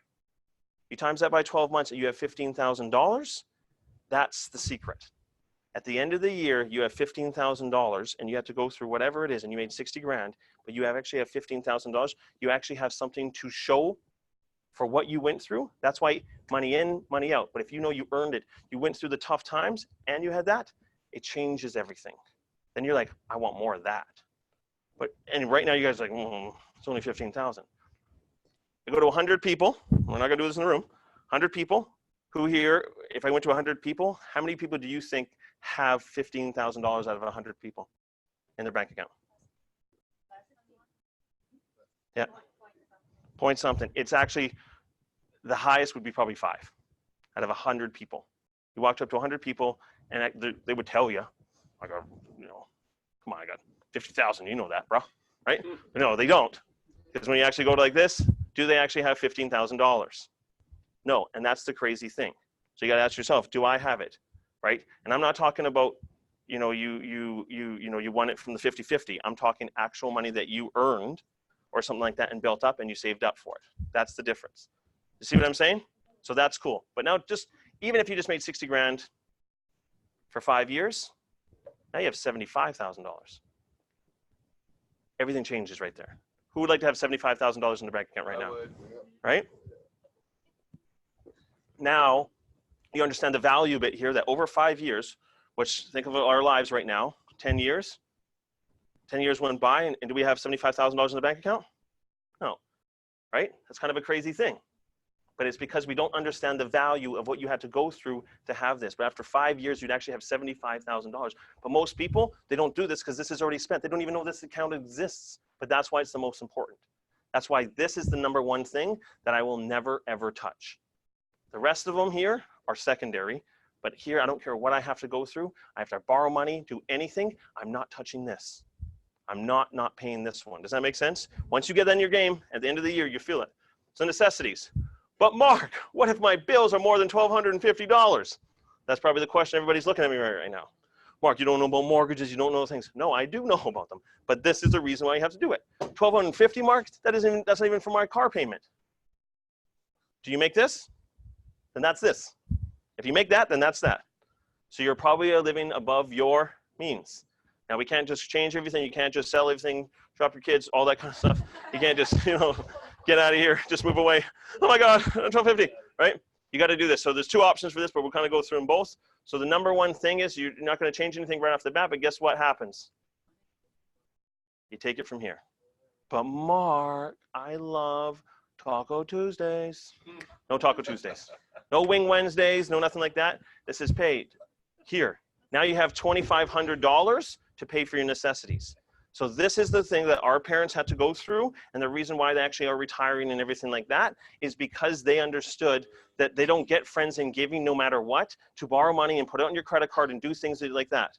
you times that by 12 months and you have $15,000, that's the secret. At the end of the year, you have $15,000 and you have to go through whatever it is and you made 60 grand, but you actually have $15,000. You actually have something to show for what you went through. That's why money in, money out. But if you know you earned it, you went through the tough times and you had that, it changes everything. Then you're like, I want more of that. And right now you guys are like, it's only 15,000. I go to 100 people, we're not gonna do this in the room, 100 people who here, if I went to 100 people, how many people do you think have $15,000 out of 100 people in their bank account? Yeah, point something. It's actually, the highest would be probably 5 out of 100 people. You walked up to 100 people and they would tell you, I got, come on, I got 50,000, you know that, bro, right? No, they don't. Because when you actually go to like this, do they actually have $15,000? No, and that's the crazy thing. So you got to ask yourself, do I have it, right? And I'm not talking about, you won it from the 50-50. I'm talking actual money that you earned or something like that and built up and you saved up for it. That's the difference. You see what I'm saying? So that's cool. But now even if you just made 60 grand for 5 years, now you have $75,000. Everything changes right there. Who would like to have $75,000 in their bank account right now? Right? Now, you understand the value bit here that over 5 years, which think of our lives right now, 10 years. 10 years went by and do we have $75,000 in the bank account? No, right? That's kind of a crazy thing. But it's because we don't understand the value of what you had to go through to have this. But after 5 years, you'd actually have $75,000. But most people, they don't do this because this is already spent. They don't even know this account exists. But that's why it's the most important. That's why this is the number one thing that I will never, ever touch. The rest of them here are secondary. But here, I don't care what I have to go through. I have to borrow money, do anything. I'm not touching this. I'm not paying this one. Does that make sense? Once you get that in your game, at the end of the year, you feel it. So necessities. But Mark, what if my bills are more than $1,250? That's probably the question everybody's looking at me right now. Mark, you don't know about mortgages, you don't know things. No, I do know about them. But this is the reason why you have to do it. $1,250, Mark, that's not even for my car payment. Do you make this? Then that's this. If you make that, then that's that. So you're probably living above your means. Now, we can't just change everything. You can't just sell everything, drop your kids, all that kind of stuff. You can't just, get out of here, just move away. Oh my God, $1,250, right? You got to do this. So there's two options for this, but we'll kind of go through them both. So the number one thing is you're not going to change anything right off the bat, but guess what happens? You take it from here. But Mark, I love Taco Tuesdays. No Taco Tuesdays. No Wing Wednesdays, no nothing like that. This is paid. Here. Now you have $2,500 to pay for your necessities. So this is the thing that our parents had to go through, and the reason why they actually are retiring and everything like that is because they understood that they don't get friends in giving no matter what, to borrow money and put it on your credit card and do things like that.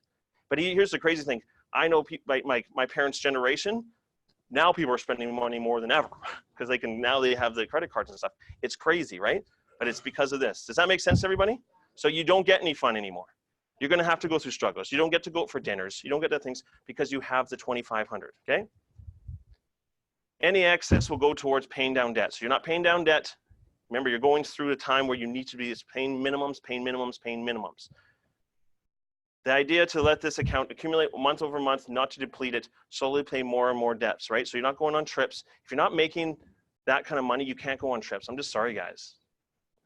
But here's the crazy thing. I know my parents' generation, now people are spending money more than ever because now they have the credit cards and stuff. It's crazy, right? But it's because of this. Does that make sense to everybody? So you don't get any fun anymore. You're going to have to go through struggles. You don't get to go for dinners. You don't get to things because you have the $2,500, okay? Any excess will go towards paying down debt. So you're not paying down debt. Remember, you're going through a time where you need to be paying minimums, paying minimums, paying minimums. The idea to let this account accumulate month over month, not to deplete it, slowly pay more and more debts, right? So you're not going on trips. If you're not making that kind of money, you can't go on trips. I'm just sorry, guys.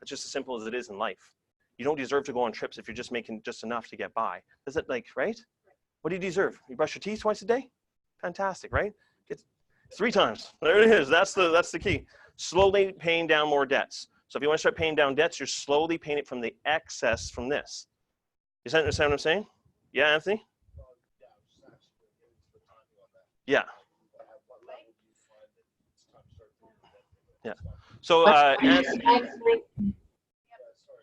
It's just as simple as it is in life. You don't deserve to go on trips if you're just making just enough to get by. Is it right? What do you deserve? You brush your teeth twice a day? Fantastic, right? It's 3 times. There it is. That's the key. Slowly paying down more debts. So if you want to start paying down debts, you're slowly paying it from the excess from this. You understand what I'm saying? Yeah, Anthony? Yeah. Yeah. So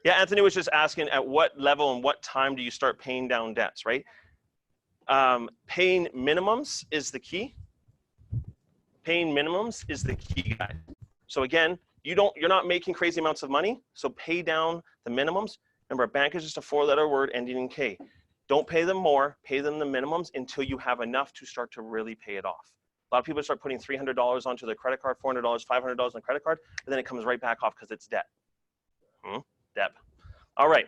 Anthony was just asking at what level and what time do you start paying down debts, right? Paying minimums is the key. Paying minimums is the key, guys. So again, you're not making crazy amounts of money, so pay down the minimums. Remember, a bank is just a 4-letter word ending in K. Don't pay them more, pay them the minimums until you have enough to start to really pay it off. A lot of people start putting $300 onto their credit card, $400, $500 on the credit card, and then it comes right back off because it's debt. Debt. All right.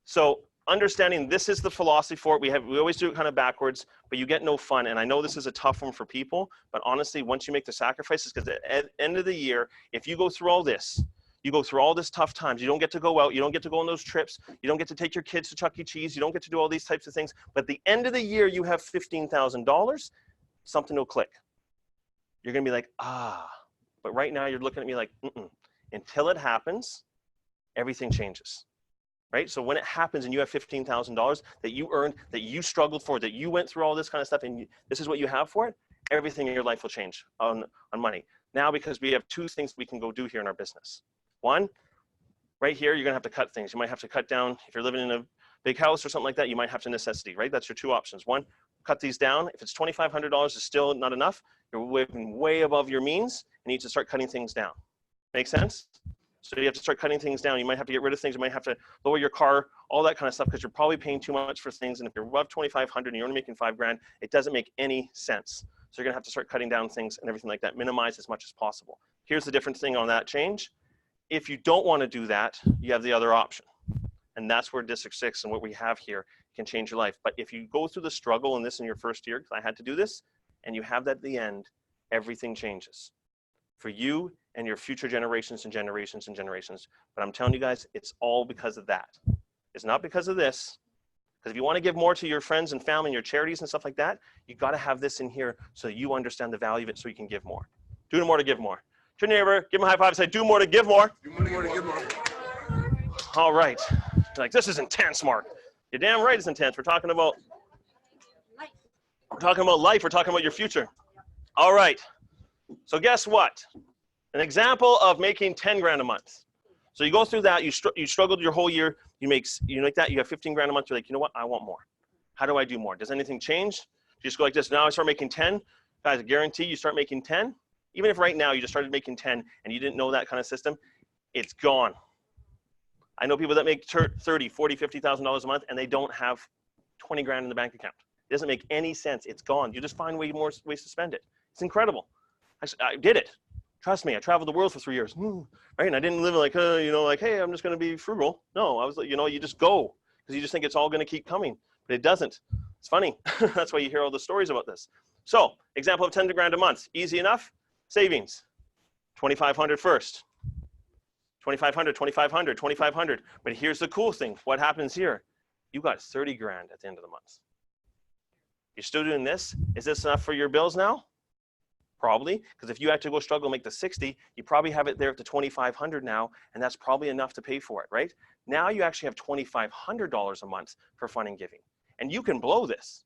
So understanding this is the philosophy for it. We always do it kind of backwards, but you get no fun. And I know this is a tough one for people, but honestly, once you make the sacrifices, because at the end of the year, if you go through all this, you go through all this tough times, you don't get to go out, you don't get to go on those trips, you don't get to take your kids to Chuck E. Cheese, you don't get to do all these types of things. But at the end of the year, you have $15,000, something will click. You're going to be like, ah. But right now, you're looking at me like, Until it happens, everything changes, right? So when it happens and you have $15,000 that you earned, that you struggled for, that you went through all this kind of stuff, and this is what you have for it, everything in your life will change on money. Now, because we have 2 things we can go do here in our business. One, right here, you're gonna have to cut things. You might have to cut down, if you're living in a big house or something like that, you might have to necessity, right? That's your 2 options. One, cut these down. If it's $2,500 is still not enough, you're living way above your means, you need to start cutting things down. Make sense? So you have to start cutting things down. You might have to get rid of things. You might have to lower your car all that kind of stuff, because you're probably paying too much for things. And if you're above 2,500 and you're only making $5,000, it doesn't make any sense. So you're gonna have to start cutting down things and everything like that, minimize as much as possible. Here's the different thing on that change. If you don't wanna do that, you have the other option. And that's where District 6 and what we have here can change your life. But if you go through the struggle in this in your first year, because I had to do this, and you have that at the end, everything changes for you and your future generations and generations and generations. But I'm telling you guys, it's all because of that. It's not because of this. Because if you want to give more to your friends and family and your charities and stuff like that, you got to have this in here so you understand the value of it so you can give more. Do more to give more. Turn your neighbor, give him a high five, and say, do more to give more. Do more to give more. All right. You're like, this is intense, Mark. You're damn right it's intense. We're talking about life. We're talking about your future. All right. So guess what? An example of making 10 grand a month. So you go through that, you struggled your whole year, you make that, you have 15 grand a month, you're like, you know what, I want more. How do I do more? Does anything change? You just go like this, now I start making 10. Guys, I guarantee you start making 10. Even if right now you just started making 10 and you didn't know that kind of system, it's gone. I know people that make 30, 40, $50,000 a month and they don't have 20 grand in the bank account. It doesn't make any sense, it's gone. You just find way more ways to spend it. It's incredible. I did it. Trust me, I traveled the world for 3 years, right? And I didn't live like, like, hey, I'm just gonna be frugal. No, I was like, you just go, because you just think it's all gonna keep coming, but it doesn't. It's funny. That's why you hear all the stories about this. So, example of 10 grand a month, easy enough. Savings, 2,500 first. 2,500, 2,500, 2,500. But here's the cool thing. What happens here? You got 30 grand at the end of the month. You're still doing this? Is this enough for your bills now? Probably, because if you had to go struggle and make the 60, you probably have it there at the 2,500 now, and that's probably enough to pay for it, right? Now you actually have $2,500 a month for fun and giving. And you can blow this.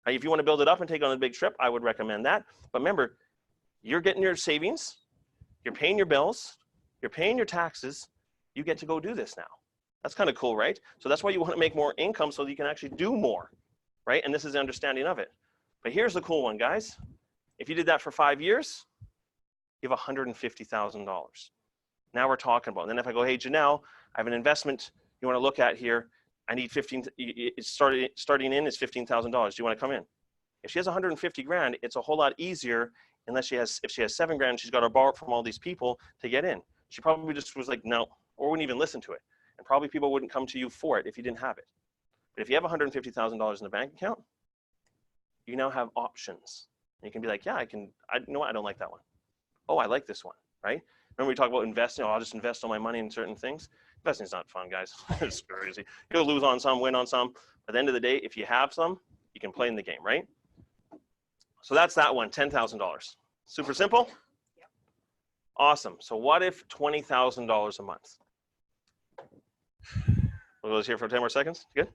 Right? If you want to build it up and take on a big trip, I would recommend that. But remember, you're getting your savings, you're paying your bills, you're paying your taxes, you get to go do this now. That's kind of cool, right? So that's why you want to make more income so that you can actually do more, right? And this is the understanding of it. But here's the cool one, guys. If you did that for 5 years, you have $150,000. Now we're talking about, and then if I go, hey, Janelle, I have an investment you want to look at here. I need starting in is $15,000. Do you want to come in? If she has 150 grand, it's a whole lot easier unless if she has 7 grand, she's got to borrow it from all these people to get in. She probably just was like, no, or wouldn't even listen to it. And probably people wouldn't come to you for it if you didn't have it. But if you have $150,000 in the bank account, you now have options. And you can be like, yeah, you know what, I don't like that one. Oh, I like this one, right? Remember we talk about investing, I'll just invest all my money in certain things. Investing's not fun, guys. It's crazy. You'll lose on some, win on some. At the end of the day, if you have some, you can play in the game, right? So that's that one, $10,000. Super simple? Yep. Awesome. So what if $20,000 a month? We'll go here for 10 more seconds. Good?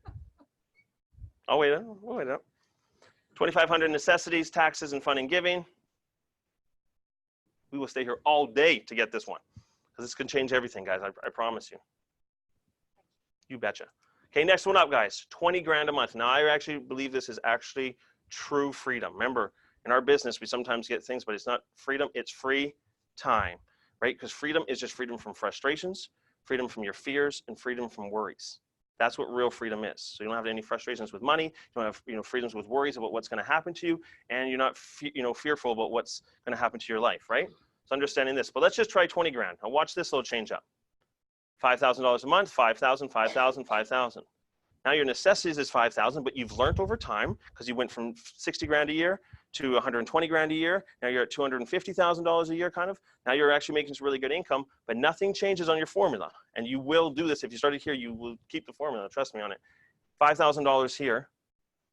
I'll wait up. We'll wait up. 2,500 necessities, taxes, and fun and giving. We will stay here all day to get this one, because this can change everything, guys. I promise you. You betcha. Okay, next one up, guys. 20 grand a month. Now, I actually believe this is actually true freedom. Remember, in our business, we sometimes get things, but it's not freedom. It's free time, right? Because freedom is just freedom from frustrations, freedom from your fears, and freedom from worries. That's what real freedom is. So you don't have any frustrations with money. You don't have freedoms with worries about what's going to happen to you, and you're not fearful about what's going to happen to your life, right? So understanding this. But let's just try 20 grand. Now watch this little change up. $5,000 a month, 5,000, 5,000, 5,000. Now your necessities is 5,000, but you've learned over time, because you went from 60 grand a year to 120 grand a year. Now you're at $250,000 a year, kind of. Now you're actually making some really good income, but nothing changes on your formula. And you will do this. If you started here, you will keep the formula. Trust me on it. $5,000 here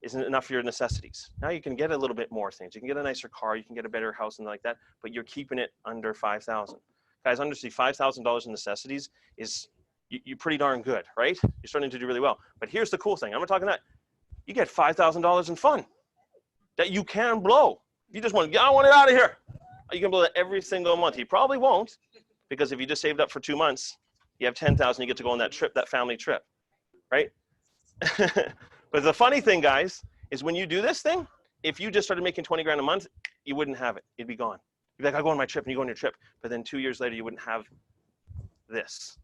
isn't enough for your necessities. Now you can get a little bit more things. You can get a nicer car. You can get a better house and like that, but you're keeping it under 5,000. Guys, understand $5,000 in necessities is you're pretty darn good, right? You're starting to do really well. But here's the cool thing. I'm not talking that. You get $5,000 in fun that you can blow. You just want to, I want it out of here. You can blow that every single month. You probably won't, because if you just saved up for 2 months, you have 10,000, you get to go on that trip, that family trip, right? But the funny thing, guys, is when you do this thing, if you just started making 20 grand a month, you wouldn't have it. It'd be gone. You'd be like, I'll go on my trip, and you go on your trip. But then 2 years later, you wouldn't have this.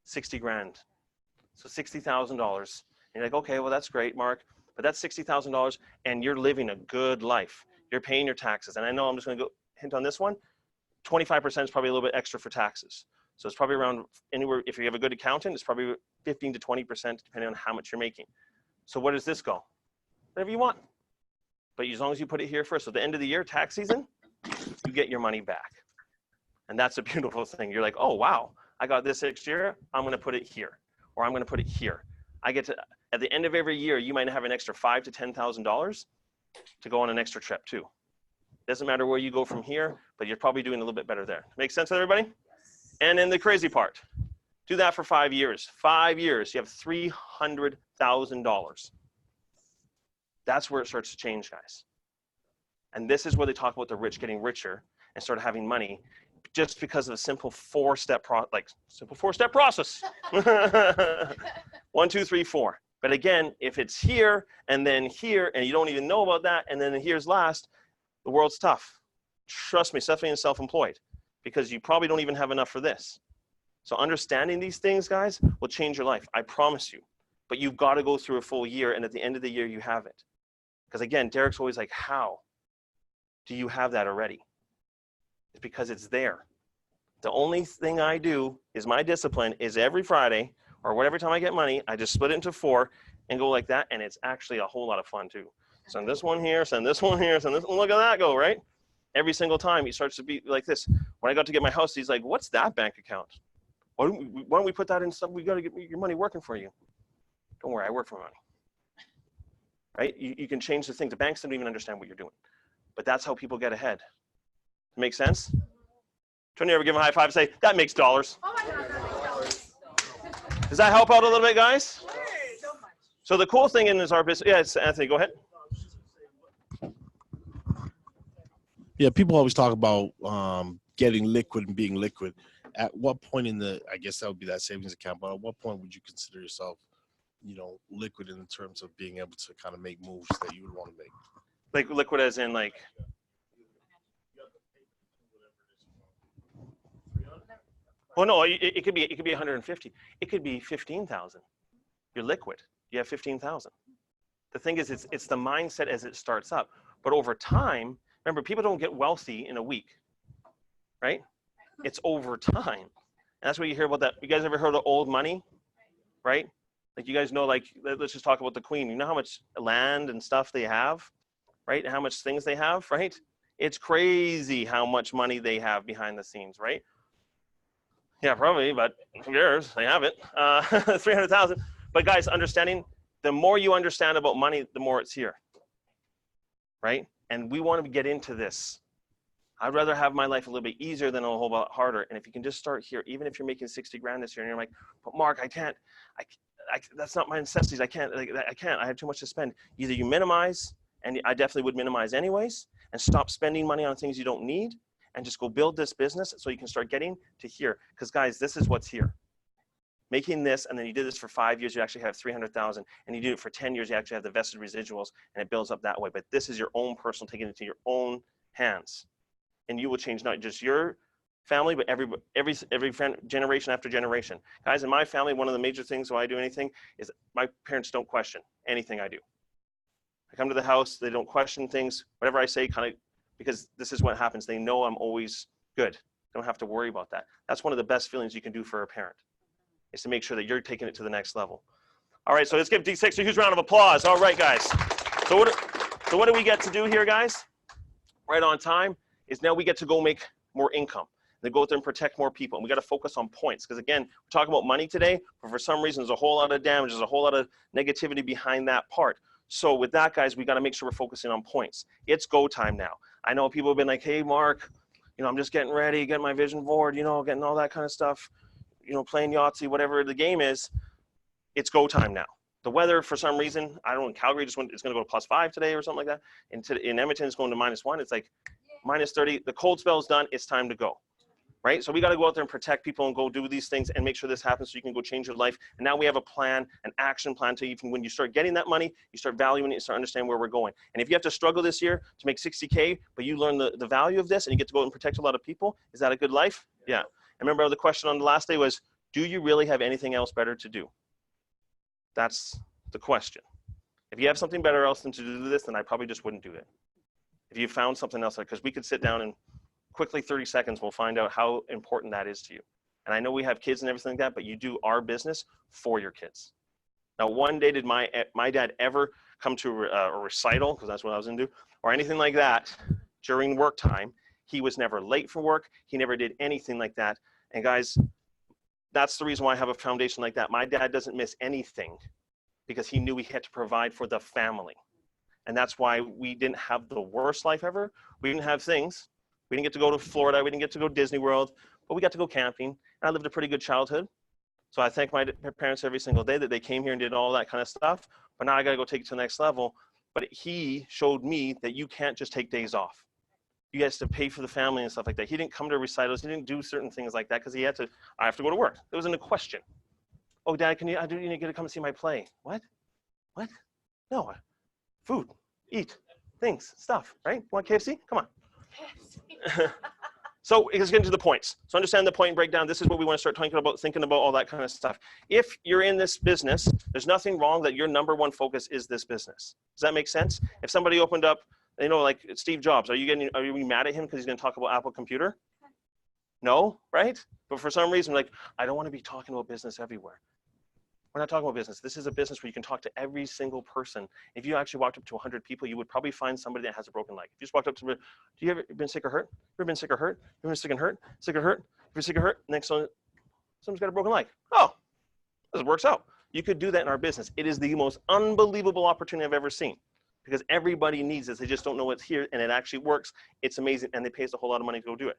60 grand, So $60,000. And you're like, okay, well, that's great, Mark. But that's $60,000 and you're living a good life. You're paying your taxes. And I know I'm just going to go hint on this one. 25% is probably a little bit extra for taxes. So it's probably around anywhere, if you have a good accountant, it's probably 15 to 20% depending on how much you're making. So where does this go? Whatever you want. But as long as you put it here first. So at the end of the year, tax season, you get your money back. And that's a beautiful thing. You're like, oh, wow, I got this next year. I'm going to put it here, or I'm going to put it here. I get to, at the end of every year, you might have an extra $5,000 to $10,000 to go on an extra trip too. Doesn't matter where you go from here, but you're probably doing a little bit better there. Make sense, everybody? And then the crazy part, do that for 5 years. 5 years, you have $300,000. That's where it starts to change, guys. And this is where they talk about the rich getting richer and start having money, just because of a simple four-step process. 1, 2, 3, 4. But again, if it's here and then here, and you don't even know about that, and then here's last, the world's tough. Trust me, especially in self-employed, because you probably don't even have enough for this. So understanding these things, guys, will change your life. I promise you. But you've got to go through a full year, and at the end of the year, you have it. Because again, Derek's always like, how do you have that already? It's because it's there. The only thing I do is my discipline is every Friday, or whatever time I get money, I just split it into 4 and go like that, and it's actually a whole lot of fun too. Send this one here, send this one here, send this one, look at that go, right? Every single time he starts to be like this. When I got to get my house, he's like, what's that bank account? Why don't we put that in stuff? We got to get your money working for you. Don't worry, I work for money. Right? You can change the thing. The banks don't even understand what you're doing. But that's how people get ahead. Make sense? Tony, ever give him a high five and say, that makes dollars. Oh my God, that makes dollars. Does that help out a little bit, guys? So much. So the cool thing in is our business, yeah, it's Anthony, go ahead. Yeah, people always talk about getting liquid and being liquid. At what point in the, I guess that would be that savings account, but at what point would you consider yourself, liquid in terms of being able to kind of make moves that you would want to make? Like liquid as in like, well, no, it could be 150. It could be 15,000. You're liquid. You have 15,000. The thing is, it's the mindset as it starts up. But over time, remember, people don't get wealthy in a week, right? It's over time. And that's what you hear about that. You guys ever heard of old money, right? Like you guys know, like, let's just talk about the Queen. You know how much land and stuff they have, right? And how much things they have, right? It's crazy how much money they have behind the scenes, right? Yeah, probably, but who cares? They have it. 300,000. But guys, understanding, the more you understand about money, the more it's here, right? And we want to get into this. I'd rather have my life a little bit easier than a whole lot harder. And if you can just start here, even if you're making 60 grand this year, and you're like, but Mark, I can't, that's not my necessities. I can't, I have too much to spend. Either you minimize, and I definitely would minimize anyways, and stop spending money on things you don't need, and just go build this business so you can start getting to here. Because guys, this is what's here. Making this, and then you did this for 5 years, you actually have 300,000, and you do it for 10 years, you actually have the vested residuals, and it builds up that way. But this is your own personal, taking it to your own hands. And you will change not just your family, but every generation after generation. Guys, in my family, one of the major things why I do anything is my parents don't question anything I do. I come to the house, they don't question things. Whatever I say, kind of, because this is what happens. They know I'm always good. They don't have to worry about that. That's one of the best feelings you can do for a parent, is to make sure that you're taking it to the next level. All right, so let's give D6 a huge round of applause. All right, guys. So what do we get to do here, guys? Right on time is now we get to go make more income. Then go out there and protect more people. And we got to focus on points. Because again, we're talking about money today, but for some reason, there's a whole lot of damage. There's a whole lot of negativity behind that part. So with that, guys, we got to make sure we're focusing on points. It's go time now. I know people have been like, hey, Mark, I'm just getting ready, getting my vision board, getting all that kind of stuff, playing Yahtzee, whatever the game is. It's go time now. The weather, for some reason, I don't know, in Calgary, it's going to go to +5 today or something like that. In Edmonton, it's going to -1. It's like -30. The cold spell's done. It's time to go, right? So we got to go out there and protect people and go do these things and make sure this happens so you can go change your life. And now we have a plan, an action plan to even when you start getting that money, you start valuing it, you start understanding where we're going. And if you have to struggle this year to make 60K, but you learn the value of this and you get to go out and protect a lot of people, is that a good life? Yeah. And remember the question on the last day was, do you really have anything else better to do? That's the question. If you have something better else than to do this, then I probably just wouldn't do it. If you found something else, because we could sit down and quickly 30 seconds, we'll find out how important that is to you. And I know we have kids and everything like that, but you do our business for your kids. Now, one day did my dad ever come to a recital, because that's what I was into, or anything like that during work time. He was never late for work. He never did anything like that. And guys, that's the reason why I have a foundation like that. My dad doesn't miss anything because he knew he had to provide for the family. And that's why we didn't have the worst life ever. We didn't have things. We didn't get to go to Florida. We didn't get to go to Disney World, but we got to go camping. And I lived a pretty good childhood. So I thank my parents every single day that they came here and did all that kind of stuff. But now I got to go take it to the next level. But he showed me that you can't just take days off. You guys to pay for the family and stuff like that. He didn't come to recitals. He didn't do certain things like that because he had to. I have to go to work. It wasn't a question. Oh, Dad, you need to come see my play. What? What? No. Food, eat, things, stuff. Right? Want KFC? Come on. So let's get into the points. So understand the point breakdown. This is what we want to start talking about, thinking about all that kind of stuff. If you're in this business, there's nothing wrong that your number one focus is this business. Does that make sense? If somebody opened up, you know, like Steve Jobs, are you mad at him because he's going to talk about Apple computer? No, right? But for some reason, like, I don't want to be talking about business everywhere. We're not talking about business. This is a business where you can talk to every single person. If you actually walked up to 100 people, you would probably find somebody that has a broken leg. If you just walked up to them, do you ever been sick or hurt? Ever been sick or hurt? Ever been sick and hurt? Sick or hurt? If you're sick or hurt, next one, someone's got a broken leg. Oh, this works out. You could do that in our business. It is the most unbelievable opportunity I've ever seen because everybody needs this. They just don't know what's here and it actually works. It's amazing and they pay us a whole lot of money to go do it.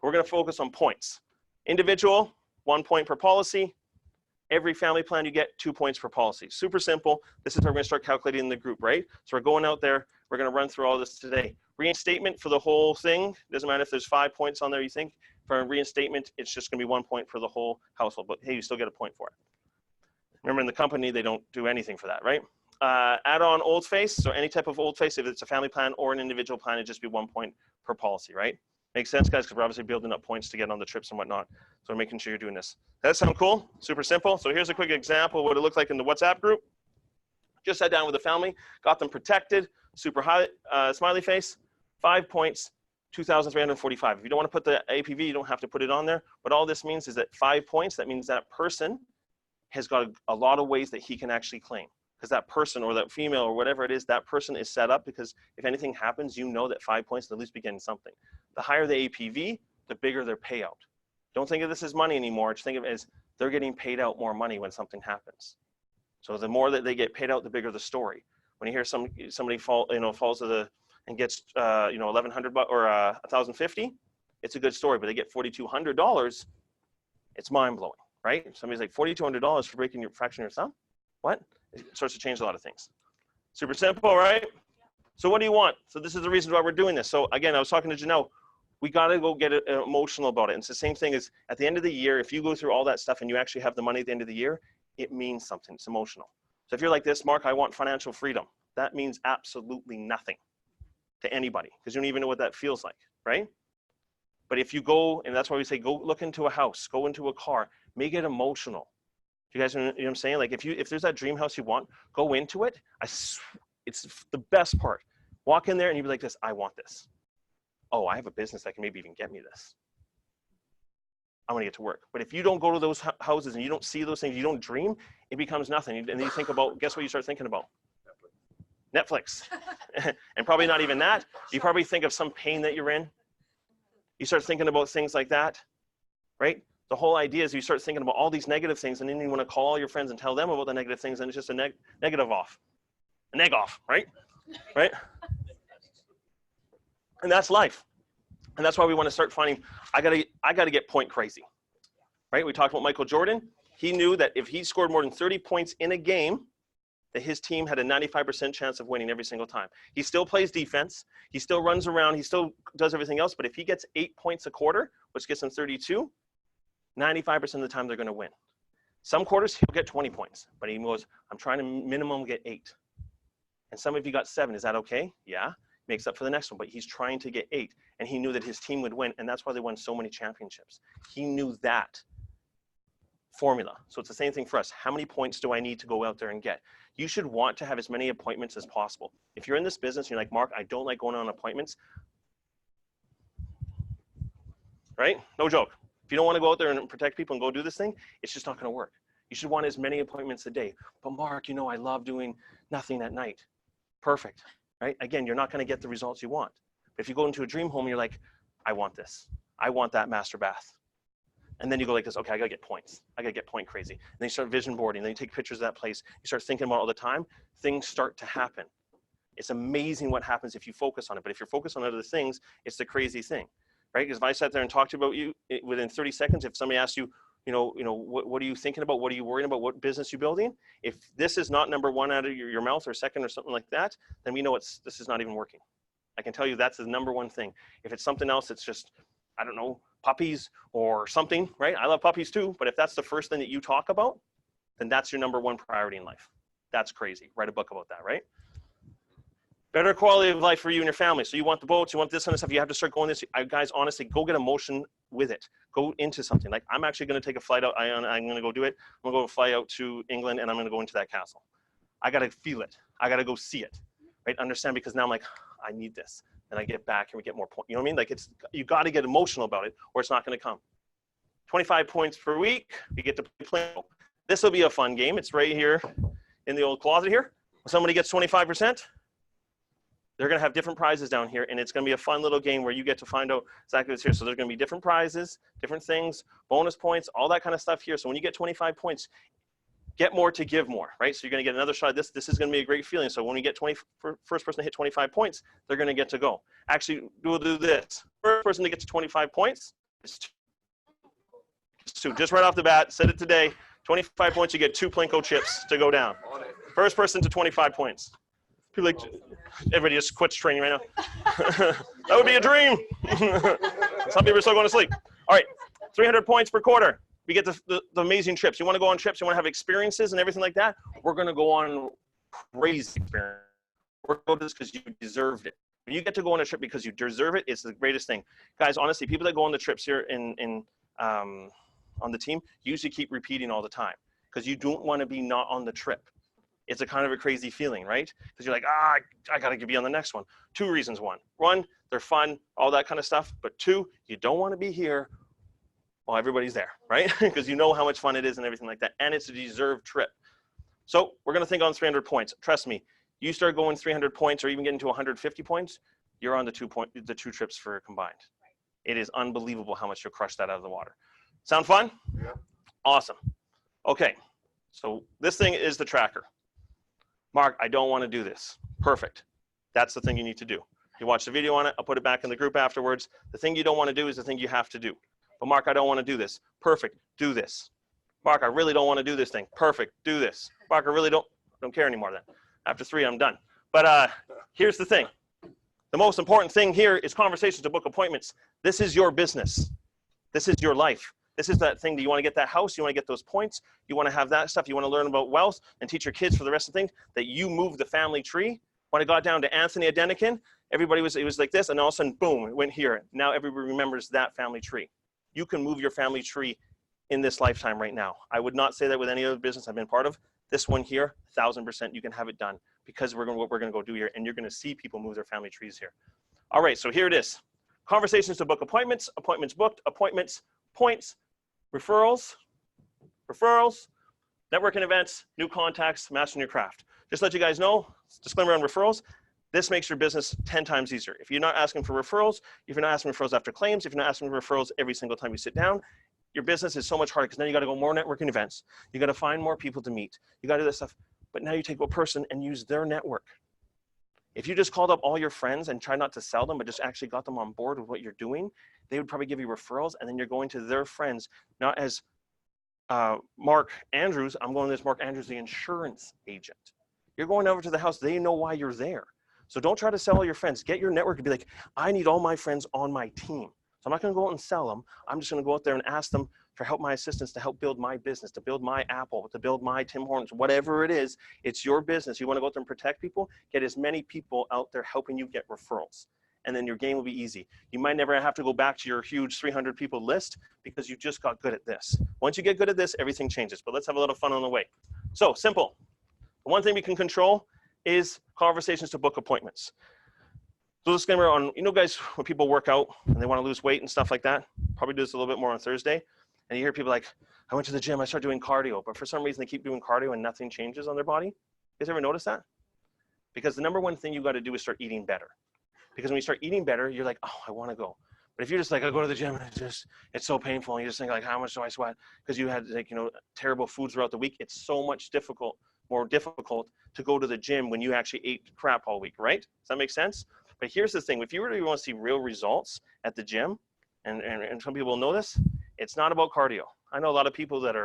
We're going to focus on points. Individual, 1 point per policy. Every family plan, you get 2 points per policy. Super simple. This is how we're going to start calculating in the group, right? So we're going out there. We're going to run through all this today. Reinstatement for the whole thing. Doesn't matter if there's 5 points on there, you think. For a reinstatement, it's just going to be 1 point for the whole household. But hey, you still get a point for it. Remember, in the company, they don't do anything for that, right? Add-on old face. So any type of old face, if it's a family plan or an individual plan, it'd just be 1 point per policy, right? Makes sense, guys, because we're obviously building up points to get on the trips and whatnot. So we're making sure you're doing this. Does that sound cool? Super simple. So here's a quick example of what it looked like in the WhatsApp group. Just sat down with the family, got them protected, super high, smiley face, 5 points, 2,345. If you don't want to put the APV, you don't have to put it on there. But all this means is that 5 points, that means that person has got a lot of ways that he can actually claim. Because that person or that female or whatever it is, that person is set up because if anything happens, you know that 5 points at least be getting something. The higher the APV, the bigger their payout. Don't think of this as money anymore. Just think of it as they're getting paid out more money when something happens. So the more that they get paid out, the bigger the story. When you hear somebody falls to the and gets $1,100 or $1,050, it's a good story. But they get $4,200, it's mind blowing, right? Somebody's like $4,200 for fracturing your thumb. What? It starts to change a lot of things. Super simple, right? So what do you want? So this is the reason why we're doing this. So again, I was talking to Janelle. We got to go get emotional about it. And it's the same thing as at the end of the year, if you go through all that stuff and you actually have the money at the end of the year, it means something. It's emotional. So if you're like this, Mark, I want financial freedom. That means absolutely nothing to anybody because you don't even know what that feels like, right? But if you go, and that's why we say, go look into a house, go into a car, make it emotional. You guys know what I'm saying? Like if there's that dream house you want, go into it. It's the best part. Walk in there and you'll be like this, I want this. Oh, I have a business that can maybe even get me this. I'm gonna get to work. But if you don't go to those houses and you don't see those things, you don't dream, it becomes nothing. And then you think about, guess what you start thinking about? Netflix. And probably not even that. You probably think of some pain that you're in. You start thinking about things like that, right? The whole idea is you start thinking about all these negative things and then you want to call all your friends and tell them about the negative things and it's just a negative off. A neg off, right? Right? And that's life. And that's why we want to start finding, I gotta get point crazy, right? We talked about Michael Jordan. He knew that if he scored more than 30 points in a game, that his team had a 95% chance of winning every single time. He still plays defense. He still runs around. He still does everything else. But if he gets 8 points a quarter, which gets him 32, 95% of the time they're going to win. Some quarters he'll get 20 points, but he goes, I'm trying to minimum get 8. And some of you got 7. Is that okay? Yeah. Makes up for the next one, but he's trying to get 8. And he knew that his team would win, and that's why they won so many championships. He knew that formula. So it's the same thing for us. How many points do I need to go out there and get? You should want to have as many appointments as possible. If you're in this business, you're like, Mark, I don't like going on appointments. Right? No joke. If you don't want to go out there and protect people and go do this thing, it's just not going to work. You should want as many appointments a day. But Mark, you know, I love doing nothing at night. Perfect. Right? Again, you're not going to get the results you want. But if you go into a dream home and you're like, I want this. I want that master bath. And then you go like this, okay, I gotta get points. I gotta get point crazy. And then you start vision boarding, then you take pictures of that place. You start thinking about it all the time, things start to happen. It's amazing what happens if you focus on it. But if you're focused on other things, it's the crazy thing, right? Because if I sat there and talked about you within 30 seconds, if somebody asked you, what are you thinking about? What are you worrying about? What business you building? If this is not number one out of your mouth or second or something like that, then we know this is not even working. I can tell you that's the number one thing. If it's something else, it's just, I don't know, puppies or something, right? I love puppies too, but if that's the first thing that you talk about, then that's your number one priority in life. That's crazy. Write a book about that, right? Better quality of life for you and your family. So you want the boats, you want this kind of stuff. You have to start going this. Guys, honestly, go get emotion with it. Go into something. Like, I'm actually going to take a flight out. I'm going to go do it. I'm going to go fly out to England and I'm going to go into that castle. I got to feel it. I got to go see it, right? Understand, because now I'm like, I need this. And I get back and we get more points. You know what I mean? Like, you got to get emotional about it or it's not going to come. 25 points per week. You get to play. This will be a fun game. It's right here in the old closet here. When somebody gets 25%, they're going to have different prizes down here, and it's going to be a fun little game where you get to find out exactly what's here. So there's going to be different prizes, different things, bonus points, all that kind of stuff here. So when you get 25 points, get more to give more, right? So you're going to get another shot at this. This is going to be a great feeling. So when you get first person to hit 25 points, they're going to get to go. Actually, we'll do this. First person to get to 25 points is two. Just right off the bat, said it today. 25 points, you get 2 Plinko chips to go down. First person to 25 points. People like, everybody just quits training right now. That would be a dream. Some people are still going to sleep. All right, 300 points per quarter. We get the amazing trips. You want to go on trips, you want to have experiences and everything like that? We're going to go on crazy experiences. We're going to do this because you deserved it. When you get to go on a trip because you deserve it, it's the greatest thing. Guys, honestly, people that go on the trips here on the team usually keep repeating all the time because you don't want to be not on the trip. It's a kind of a crazy feeling, right? Because you're like, I got to be on the next one. 2 reasons. One, they're fun, all that kind of stuff. But 2, you don't want to be here while everybody's there, right? Because you know how much fun it is and everything like that. And it's a deserved trip. So we're going to think on 300 points. Trust me, you start going 300 points or even getting to 150 points, you're on the 2 trips for combined. It is unbelievable how much you'll crush that out of the water. Sound fun? Yeah. Awesome. Okay, so this thing is the tracker. Mark, I don't want to do this. Perfect. That's the thing you need to do. You watch the video on it. I'll put it back in the group afterwards. The thing you don't want to do is the thing you have to do. But Mark, I don't want to do this. Perfect. Do this. Mark, I really don't want to do this thing. Perfect. Do this. Mark, I really don't care anymore then. After 3, I'm done. But here's the thing. The most important thing here is conversations to book appointments. This is your business. This is your life. This is that thing. Do you want to get that house? You want to get those points? You want to have that stuff? You want to learn about wealth and teach your kids for the rest of the things? That you move the family tree? When it got down to Anthony Adenican, it was like this, and all of a sudden, boom, it went here. Now everybody remembers that family tree. You can move your family tree in this lifetime right now. I would not say that with any other business I've been part of. This one here, 1000%, you can have it done because what we're going to go do here, and you're going to see people move their family trees here. All right, so here it is. Conversations to book appointments, appointments booked, appointments, points, referrals, networking events, new contacts, mastering your craft. Just to let you guys know, disclaimer on referrals, this makes your business 10 times easier. If you're not asking for referrals, if you're not asking for referrals after claims, if you're not asking for referrals every single time you sit down, your business is so much harder because now you got to go more networking events. You got to find more people to meet. You got to do this stuff. But now you take a person and use their network. If you just called up all your friends and try not to sell them, but just actually got them on board with what you're doing, they would probably give you referrals, and then you're going to their friends, not as Mark Andrews. I'm going to this Mark Andrews, the insurance agent. You're going over to the house. They know why you're there. So don't try to sell all your friends. Get your network to be like, I need all my friends on my team. So I'm not going to go out and sell them. I'm just going to go out there and ask them for help, my assistance to help build my business, to build my Apple, to build my Tim Hortons, whatever it is. It's your business. You want to go out there and protect people, get as many people out there helping you get referrals. and then your game will be easy. You might never have to go back to your huge 300 people list because you just got good at this. Once you get good at this, everything changes. But let's have a little fun on the way. So simple. The one thing we can control is conversations to book appointments. So disclaimer on, you know guys, when people work out and they want to lose weight and stuff like that, probably do this a little bit more on Thursday, and you hear people like, I went to the gym, I started doing cardio, but for some reason they keep doing cardio and nothing changes on their body. You guys ever notice that? Because the number one thing you got to do is start eating better. Because when you start eating better, you're like, oh, I want to go. But if you're just like, I go to the gym and it's so painful, and you just think like, how much do I sweat? Because you had like, terrible food throughout the week. It's so much more difficult to go to the gym when you actually ate crap all week, right? Does that make sense? But here's the thing, if you really want to see real results at the gym, and some people know this, it's not about cardio. I know a lot of people that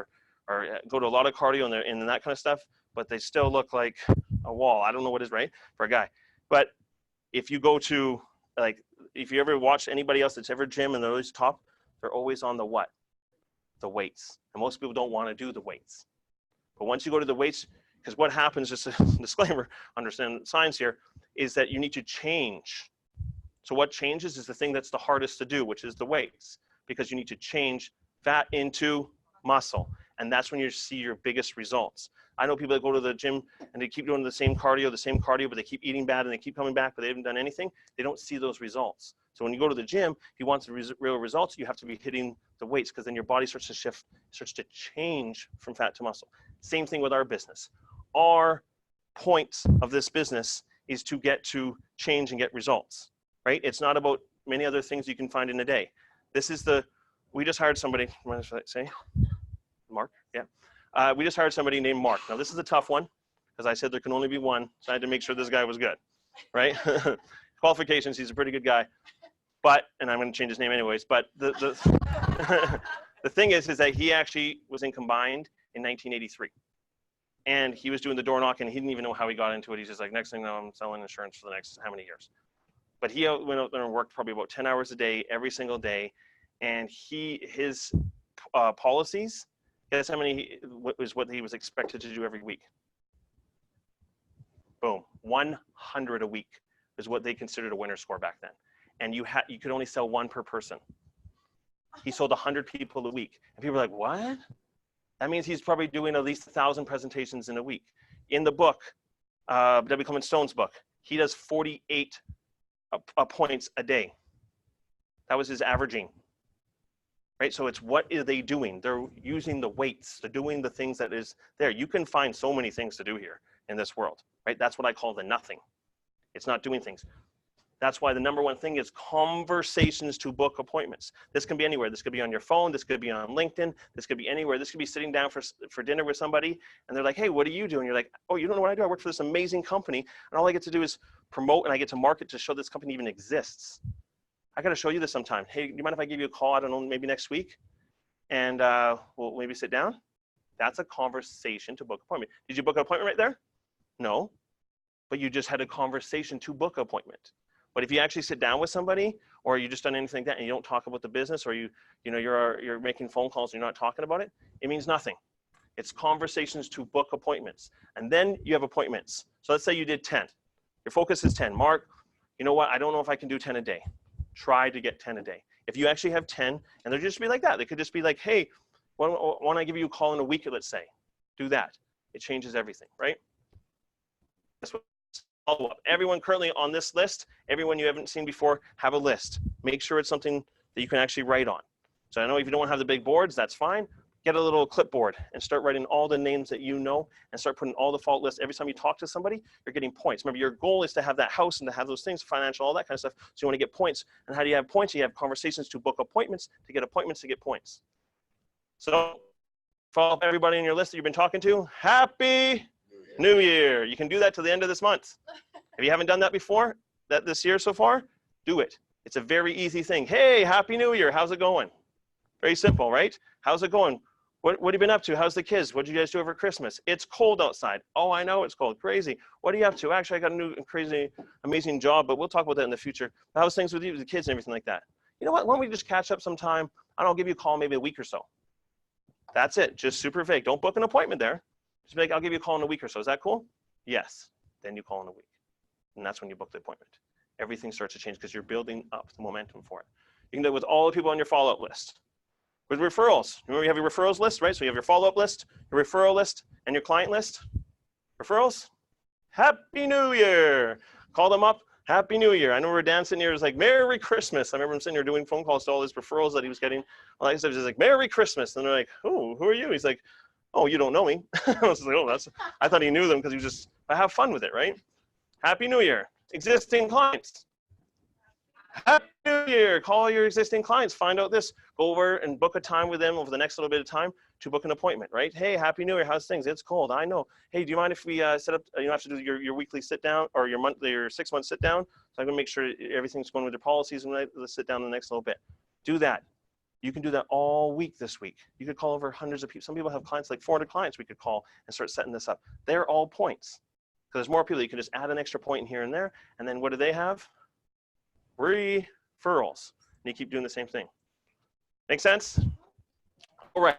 go to a lot of cardio and that kind of stuff, but they still look like a wall. I don't know what is right for a guy. But if you go to, like, if you ever watch anybody else that's ever gym and they're always top, they're always on the what? The weights. And most people don't want to do the weights. But once you go to the weights, because what happens, just a disclaimer, understand science here, is that you need to change. So what changes is the thing that's the hardest to do, which is the weights, because you need to change fat into muscle. And that's when you see your biggest results. I know people that go to the gym and they keep doing the same cardio, but they keep eating bad and they keep coming back, but they haven't done anything. They don't see those results. So when you go to the gym, if you want the real results, you have to be hitting the weights, because then your body starts to shift, starts to change from fat to muscle. Same thing with our business. Our point of this business is to get to change and get results, right? It's not about many other things you can find in a day. We just hired somebody, what should I say? Mark, yeah. We just hired somebody named Mark. Now this is a tough one, because I said there can only be one, so I had to make sure this guy was good, right? Qualifications, he's a pretty good guy. But, and I'm gonna change his name anyways, but the the thing is that he actually was in Combined in 1983. And he was doing the door knocking, and he didn't even know how he got into it. He's just like, next thing I know, I'm selling insurance for the next how many years. But he went out there and worked probably about 10 hours a day, every single day. And his policies, guess how many was what he was expected to do every week? Boom, 100 a week is what they considered a winner score back then. And you could only sell one per person. He sold 100 people a week. And people were like, what? That means he's probably doing at least 1,000 presentations in a week. In the book, W. Clement Stone's book, he does 48 points a day. That was his averaging, right? So it's what are they doing? They're using the weights. They're doing the things that is there. You can find so many things to do here in this world, right? That's what I call the nothing. It's not doing things. That's why the number one thing is conversations to book appointments. This can be anywhere. This could be on your phone. This could be on LinkedIn. This could be anywhere. This could be sitting down for dinner with somebody, and they're like, hey, what do you do? And you're like, oh, you don't know what I do? I work for this amazing company, and all I get to do is promote, and I get to market to show this company even exists. I got to show you this sometime. Hey, do you mind if I give you a call? I don't know, maybe next week, and we'll maybe sit down? That's a conversation to book an appointment. Did you book an appointment right there? No, but you just had a conversation to book an appointment. But if you actually sit down with somebody, or you just done anything like that, and you don't talk about the business, or you're making phone calls and you're not talking about it, it means nothing. It's conversations to book appointments. And then you have appointments. So let's say you did 10. Your focus is 10. Mark, you know what? I don't know if I can do 10 a day. Try to get 10 a day. If you actually have 10, and they'll just be like that. They could just be like, hey, why don't I give you a call in a week, let's say. Do that. It changes everything, right? That's what follow up. Everyone currently on this list, everyone you haven't seen before, have a list. Make sure it's something that you can actually write on. So I know if you don't have the big boards, that's fine. Get a little clipboard and start writing all the names that you know, and start putting all the fault lists. Every time you talk to somebody, you're getting points. Remember, your goal is to have that house and to have those things, financial, all that kind of stuff. So you want to get points. And how do you have points? You have conversations to book appointments, to get appointments, to get points. So follow up everybody on your list that you've been talking to. Happy New Year. You can do that till the end of this month. If you haven't done that before, this year so far, do it. It's a very easy thing. Hey, Happy New Year. How's it going? Very simple, right? How's it going? What have you been up to? How's the kids? What did you guys do over Christmas? It's cold outside. Oh, I know it's cold. Crazy. What are you up to? Actually, I got a new crazy, amazing job, but we'll talk about that in the future. How's things with you, with the kids and everything like that? You know what? Why don't we just catch up sometime? I'll give you a call maybe a week or so. That's it. Just super vague. Don't book an appointment there. Just be like, I'll give you a call in a week or so. Is that cool? Yes. Then you call in a week. And that's when you book the appointment. everything starts to change because you're building up the momentum for it. You can do it with all the people on your follow-up list. With referrals, remember you have your referrals list, right? So you have your follow-up list, your referral list, and your client list. Referrals, Happy New Year. Call them up, Happy New Year. I remember Dan sitting here was like, Merry Christmas. I remember him sitting here doing phone calls to all his referrals that he was getting. All I said was like, Merry Christmas. And they're like, who are you? He's like, oh, you don't know me. I was like, oh, I thought he knew them because he was just, I have fun with it, right? Happy New Year. Existing clients. Happy New Year. Call your existing clients. Find out this. Go over and book a time with them over the next little bit of time to book an appointment, right? Hey, Happy New Year. How's things? It's cold. I know. Hey, do you mind if we set up, you don't have to do your weekly sit down or your monthly or 6 month sit down. So I'm going to make sure everything's going with your policies and let's sit down in the next little bit. Do that. You can do that all week this week. You could call over hundreds of people. Some people have clients, like 400 clients we could call and start setting this up. They're all points. Because there's more people. You can just add an extra point in here and there. And then what do they have? Referrals. And you keep doing the same thing. Make sense? All right.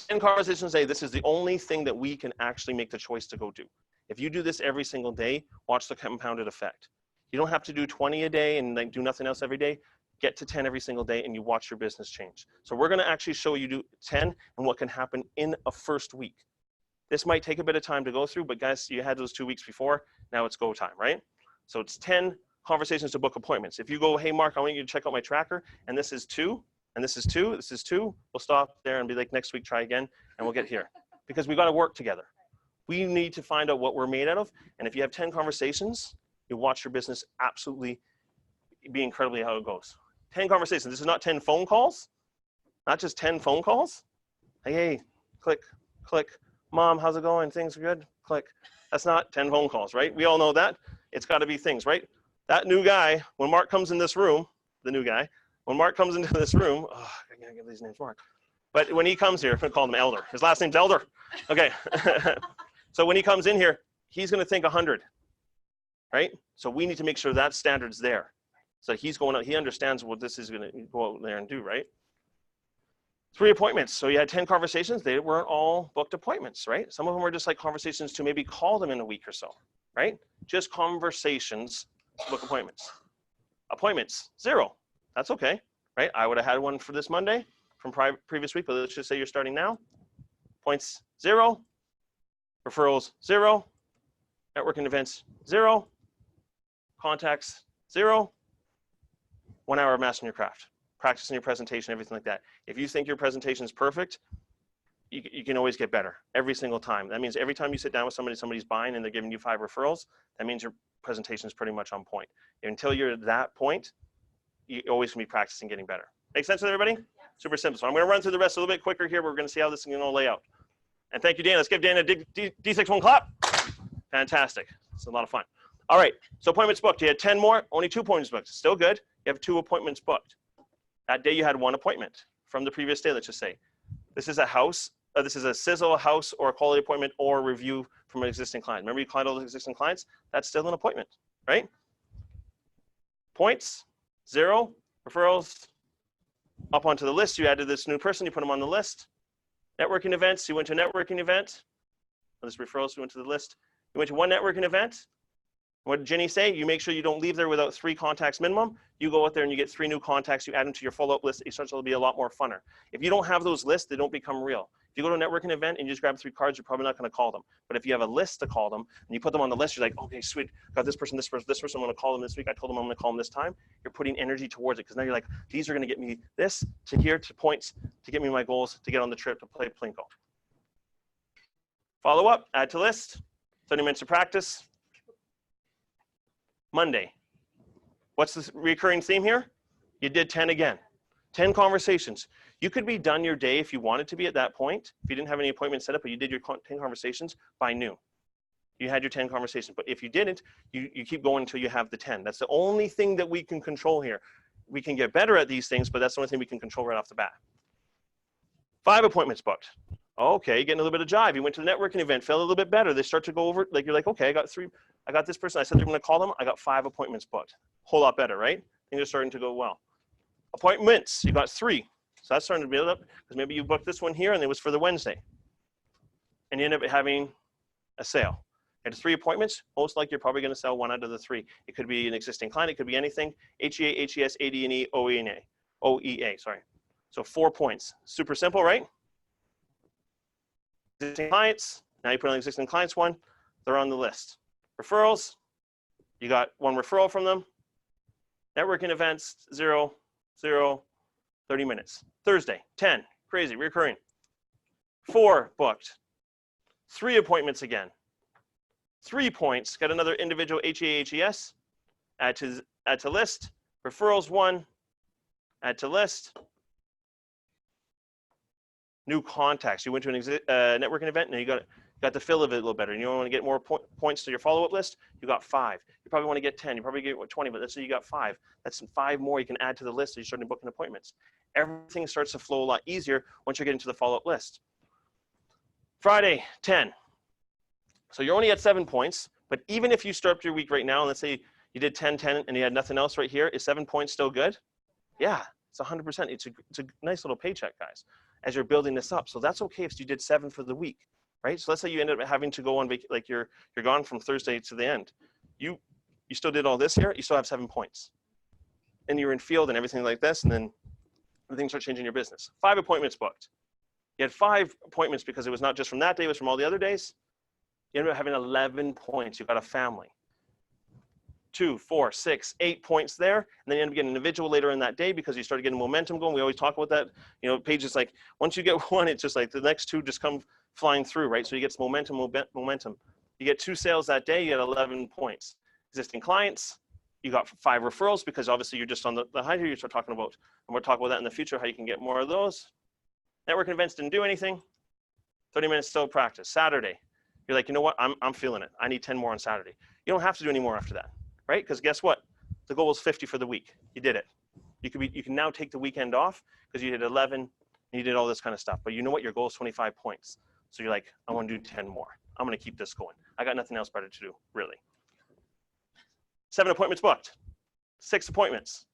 10 conversations a day. This is the only thing that we can actually make the choice to go do. If you do this every single day, watch the compounded effect. You don't have to do 20 a day and like do nothing else every day. Get to 10 every single day and you watch your business change. So we're going to actually show you do 10 and what can happen in a first week. This might take a bit of time to go through, but guys, you had those 2 weeks before. Now it's go time, right? So it's 10 conversations to book appointments. If you go, hey, Mark, I want you to check out my tracker, and this is 2, and this is 2, this is 2, we'll stop there and be like, next week, try again, and we'll get here. Because we got to work together. We need to find out what we're made out of, and if you have 10 conversations, you watch your business absolutely be incredibly how it goes. 10 conversations. This is not 10 phone calls, not just 10 phone calls. Hey, click, click. Mom, how's it going? Things are good? Click. That's not 10 phone calls, right? We all know that. It's got to be things, right? That new guy, when Mark comes in this room, the new guy, when Mark comes into this room, oh, I gotta give these names Mark. But when he comes here, I'm gonna call him Elder. His last name's Elder. Okay. So when he comes in here, he's gonna think 100, right? So we need to make sure that standard's there. So he's going out, he understands what this is gonna go out there and do, right? 3 appointments. So you had 10 conversations. They weren't all booked appointments, right? Some of them were just like conversations to maybe call them in a week or so, right? Just conversations, book appointments. Appointments, 0. That's okay, right? I would have had one for this Monday from previous week, but let's just say you're starting now. Points, 0. Referrals, 0. Networking events, 0. Contacts, 0. 1 hour of mastering your craft. Practicing your presentation, everything like that. If you think your presentation is perfect, you can always get better every single time. That means every time you sit down with somebody, somebody's buying and they're giving you 5 referrals, that means your presentation is pretty much on point. Until you're at that point, you always can be practicing getting better. Make sense with everybody? Yeah. Super simple. So I'm going to run through the rest a little bit quicker here. We're going to see how this is going to lay out. And thank you, Dan. Let's give Dan a D6 clap. Fantastic. It's a lot of fun. All right. So appointments booked. You had 10 more, only 2 appointments booked. Still good. You have 2 appointments booked. That day you had 1 appointment from the previous day, let's just say. This is a house, this is a sizzle, a house, or a quality appointment, or a review from an existing client. Remember you called all the existing clients? That's still an appointment, right? Points, 0. Referrals, up onto the list. You added this new person, you put them on the list. Networking events, you went to a networking event. This referrals, you went to the list. You went to 1 networking event. What did Jenny say? You make sure you don't leave there without 3 contacts minimum. You go out there and you get 3 new contacts. You add them to your follow-up list. It starts to be a lot more funner. If you don't have those lists, they don't become real. If you go to a networking event and you just grab 3 cards, you're probably not going to call them. But if you have a list to call them and you put them on the list, you're like, okay, sweet, got this person, this person, this person. I'm going to call them this week. I told them I'm going to call them this time. You're putting energy towards it because now you're like, these are going to get me this to here to points to get me my goals to get on the trip to play Plinko. Follow up, add to list, 30 minutes of practice. Monday. What's the recurring theme here? You did 10 again. 10 conversations. You could be done your day if you wanted to be at that point, if you didn't have any appointments set up, but you did your 10 conversations by noon. You had your 10 conversations. But if you didn't, you keep going until you have the 10. That's the only thing that we can control here. We can get better at these things, but that's the only thing we can control right off the bat. 5 appointments booked. Okay, getting a little bit of jive. You went to the networking event, felt a little bit better. They start to go over, like you're like, okay, I got this person. I said they're going to call them. I got 5 appointments booked. Whole lot better, right? Things are starting to go well. Appointments, you got 3. So that's starting to build up because maybe you booked this one here and it was for the Wednesday. And you end up having a sale. At 3 appointments, most likely you're probably going to sell 1 out of the 3. It could be an existing client. It could be anything. HEA, HES, AD&E, OEA, sorry. So 4 points. Super simple, right? Existing clients. Now you put on existing clients 1. They're on the list. Referrals. You got 1 referral from them. Networking events, 0, 0, 30 minutes. Thursday, 10. Crazy, recurring. 4 booked. 3 appointments again. 3 points, got another individual HEA, HES, add to list, referrals 1, add to list, new contacts. You went to an networking event and you got the feel of it a little better. And you want to get more points to your follow-up list, you got 5. You probably want to get 10, you probably get 20, but let's say you got 5. That's 5 more you can add to the list as you start booking appointments. Everything starts to flow a lot easier once you're getting to the follow-up list. Friday, 10. So you're only at 7 points, but even if you start your week right now, and let's say you did 10, 10, and you had nothing else right here, is 7 points still good? Yeah, it's 100%. It's a nice little paycheck, guys, as you're building this up. So that's okay if you did 7 for the week, right? So let's say you ended up having to go on like you're gone from Thursday to the end. You still did all this here, you still have 7 points. And you're in field and everything like this, and then everything starts changing your business. 5 appointments booked. You had 5 appointments because it was not just from that day, it was from all the other days. You ended up having 11 points. You got a family. 2, 4, 6, 8 points there. And then you end up getting an individual later in that day because you started getting momentum going. We always talk about that. You know, Paige is like, once you get 1, it's just like the next 2 just come flying through, right? So you get some momentum. You get 2 sales that day, you get 11 points. Existing clients, you got 5 referrals because obviously you're just on the high here. You start talking about, and we'll talk about that in the future, how you can get more of those. Networking events didn't do anything. 30 minutes still practice. Saturday. You're like, you know what? I'm feeling it. I need 10 more on Saturday. You don't have to do any more after that, right? Because guess what? The goal was 50 for the week. You did it. You can now take the weekend off because you did 11 and you did all this kind of stuff. But you know what? Your goal is 25 points. So you're like, I want to do 10 more. I'm going to keep this going. I got nothing else better to do, really. 7 appointments booked. 6 appointments.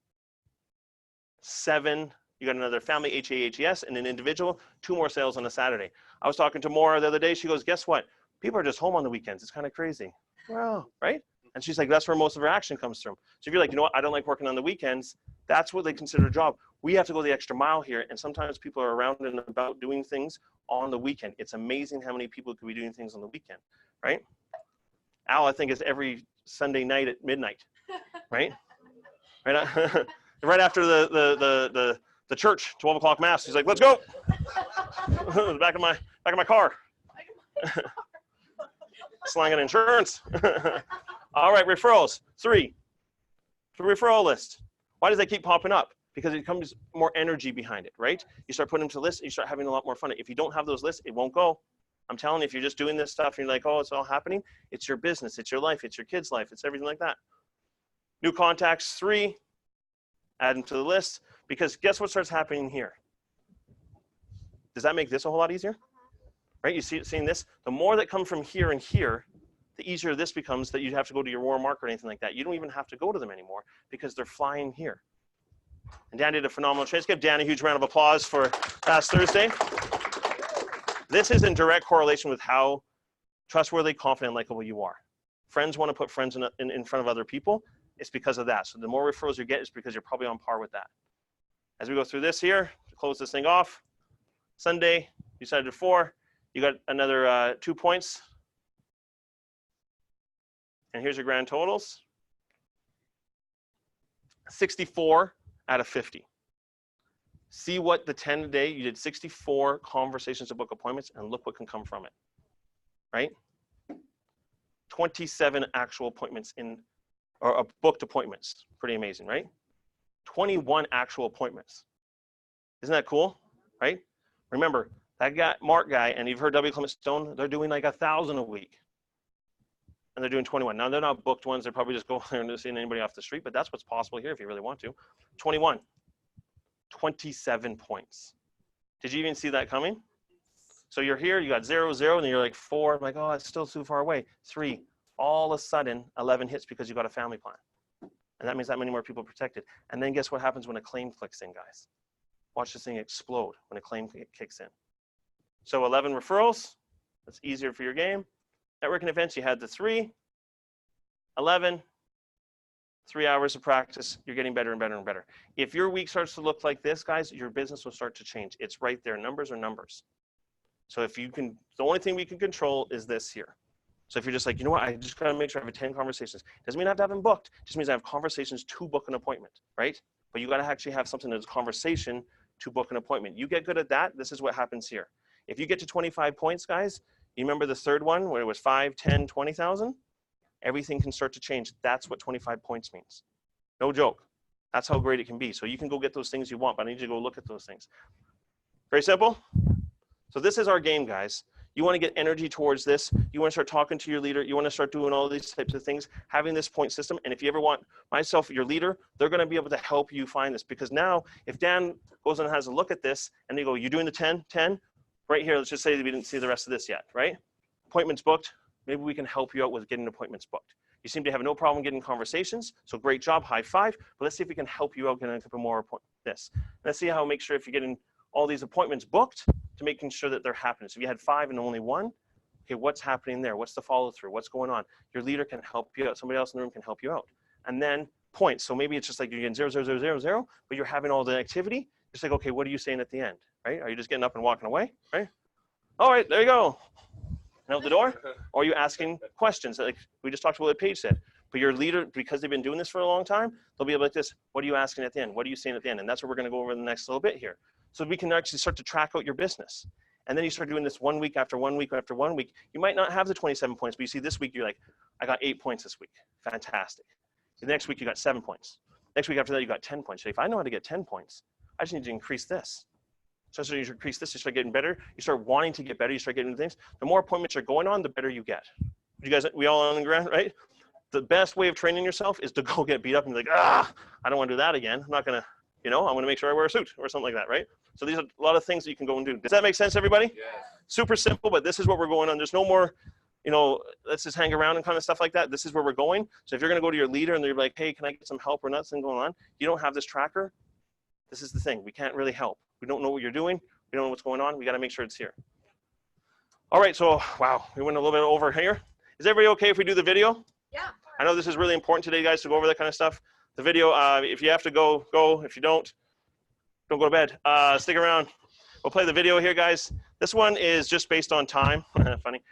7. You got another family, HEA, HES, and an individual. 2 more sales on a Saturday. I was talking to Maura the other day. She goes, guess what? People are just home on the weekends. It's kind of crazy. Wow, right? And she's like, that's where most of her action comes from. So if you're like, you know what, I don't like working on the weekends, that's what they consider a job. We have to go the extra mile here. And sometimes people are around and about doing things on the weekend. It's amazing how many people could be doing things on the weekend, right? Al, I think, is every Sunday night at midnight, right? Right, right after the church, 12 o'clock mass. He's like, let's go. back of my car. Slanging insurance. All right, referrals. 3. The referral list. Why does that keep popping up? Because it comes more energy behind it, right? You start putting them to lists, you start having a lot more fun. If you don't have those lists, it won't go. I'm telling you, if you're just doing this stuff and you're like, oh, it's all happening, it's your business, it's your life, it's your kid's life, it's everything like that. New contacts, 3. Add them to the list. Because guess what starts happening here? Does that make this a whole lot easier? Right, you seeing this? The more that come from here and here, the easier this becomes that you have to go to your warm market or anything like that. You don't even have to go to them anymore because they're flying here. And Dan did a phenomenal trade. Let's give Dan a huge round of applause for last Thursday. This is in direct correlation with how trustworthy, confident, likable you are. Friends want to put friends in front of other people. It's because of that. So the more referrals you get is because you're probably on par with that. As we go through this here, to close this thing off, Sunday, you decided to 4. You got another 2 points. And here's your grand totals. 64 out of 50. See what the 10 a day, you did 64 conversations to book appointments, and look what can come from it, right? 27 actual appointments or booked appointments. Pretty amazing, right? 21 actual appointments. Isn't that cool, right? Remember, that guy, Mark guy, and you've heard W. Clement Stone, they're doing like 1,000 a week. And they're doing 21. Now, they're not booked ones. They're probably just going there and seeing anybody off the street, but that's what's possible here if you really want to. 21. 27 points. Did you even see that coming? So you're here, you got 0, 0, and you're like 4. I'm like, oh, it's still too far away. 3. All of a sudden, 11 hits because you got a family plan. And that means that many more people protected. And then guess what happens when a claim clicks in, guys? Watch this thing explode when a claim kicks in. So 11 referrals, that's easier for your game. networking events, you had the 3, 11, 3 hours of practice, you're getting better and better and better. If your week starts to look like this, guys, your business will start to change. It's right there. Numbers are numbers. So if you can, the only thing we can control is this here. So if you're just like, you know what, I just got to make sure I have 10 conversations. Doesn't mean I have to have them booked. Just means I have conversations to book an appointment, right? But you got to actually have something that's conversation to book an appointment. You get good at that, this is what happens here. If you get to 25 points, guys, you remember the third one where it was 5, 10, 20,000? Everything can start to change. That's what 25 points means. No joke. That's how great it can be. So you can go get those things you want, but I need you to go look at those things. Very simple. So this is our game, guys. You want to get energy towards this. You want to start talking to your leader. You want to start doing all these types of things, having this point system. And if you ever want myself, your leader, they're going to be able to help you find this. Because now if Dan goes and has a look at this and they go, you're doing the 10, 10, right here, let's just say that we didn't see the rest of this yet, right? Appointments booked. Maybe we can help you out with getting appointments booked. You seem to have no problem getting conversations. So great job, high five. But let's see if we can help you out getting a couple more this. Let's see how make sure if you're getting all these appointments booked to making sure that they're happening. So if you had 5 and only 1, okay, what's happening there? What's the follow through? What's going on? Your leader can help you out. Somebody else in the room can help you out. And then points. So maybe it's just like you're getting 0, 0, 0, 0, 0, but you're having all the activity. Just like, okay, what are you saying at the end, right? Are you just getting up and walking away, right? All right, there you go. And out the door. Or are you asking questions like we just talked about what Paige said? But your leader, because they've been doing this for a long time, they'll be able to like this. What are you asking at the end? What are you saying at the end? And that's what we're going to go over in the next little bit here. So we can actually start to track out your business. And then you start doing this 1 week after 1 week after 1 week. You might not have the 27 points, but you see this week, you're like, I got 8 points this week. Fantastic. The next week, you got 7 points. Next week after that, you got 10 points. So if I know how to get 10 points, I just need to increase this. So as you increase this, you start getting better. You start wanting to get better. You start getting things. The more appointments you're going on, the better you get. You guys, we all on the ground, right? The best way of training yourself is to go get beat up and be like, I don't want to do that again. I'm not going to, I'm going to make sure I wear a suit or something like that, right? So these are a lot of things that you can go and do. Does that make sense, everybody? Yeah. Super simple, but this is what we're going on. There's no more, let's just hang around and kind of stuff like that. This is where we're going. So if you're going to go to your leader and they're like, hey, can I get some help or nothing going on? You don't have this tracker. This is the thing. We can't really help. We don't know what you're doing. We don't know what's going on. We got to make sure it's here. All right. So, wow, we went a little bit over here. Is everybody okay if we do the video? Yeah. I know this is really important today, guys, to go over that kind of stuff. The video, if you have to go, go. If you don't go to bed. Stick around. We'll play the video here, guys. This one is just based on time. Funny.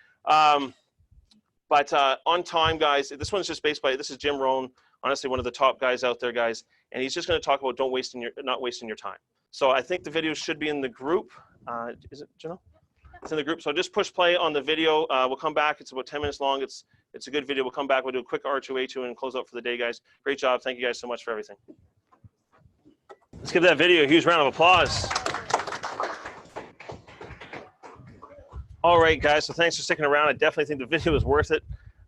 But on time, guys, this one's just based by, this is Jim Rohn, honestly, one of the top guys out there, guys. And he's just going to talk about not wasting your time. So I think the video should be in the group. Is it, Janelle? It's in the group. So just push play on the video. We'll come back. It's about 10 minutes long. It's a good video. We'll come back. We'll do a quick R2A2 and close out for the day, guys. Great job. Thank you guys so much for everything. Let's give that video a huge round of applause. All right, guys. So thanks for sticking around. I definitely think the video is worth it.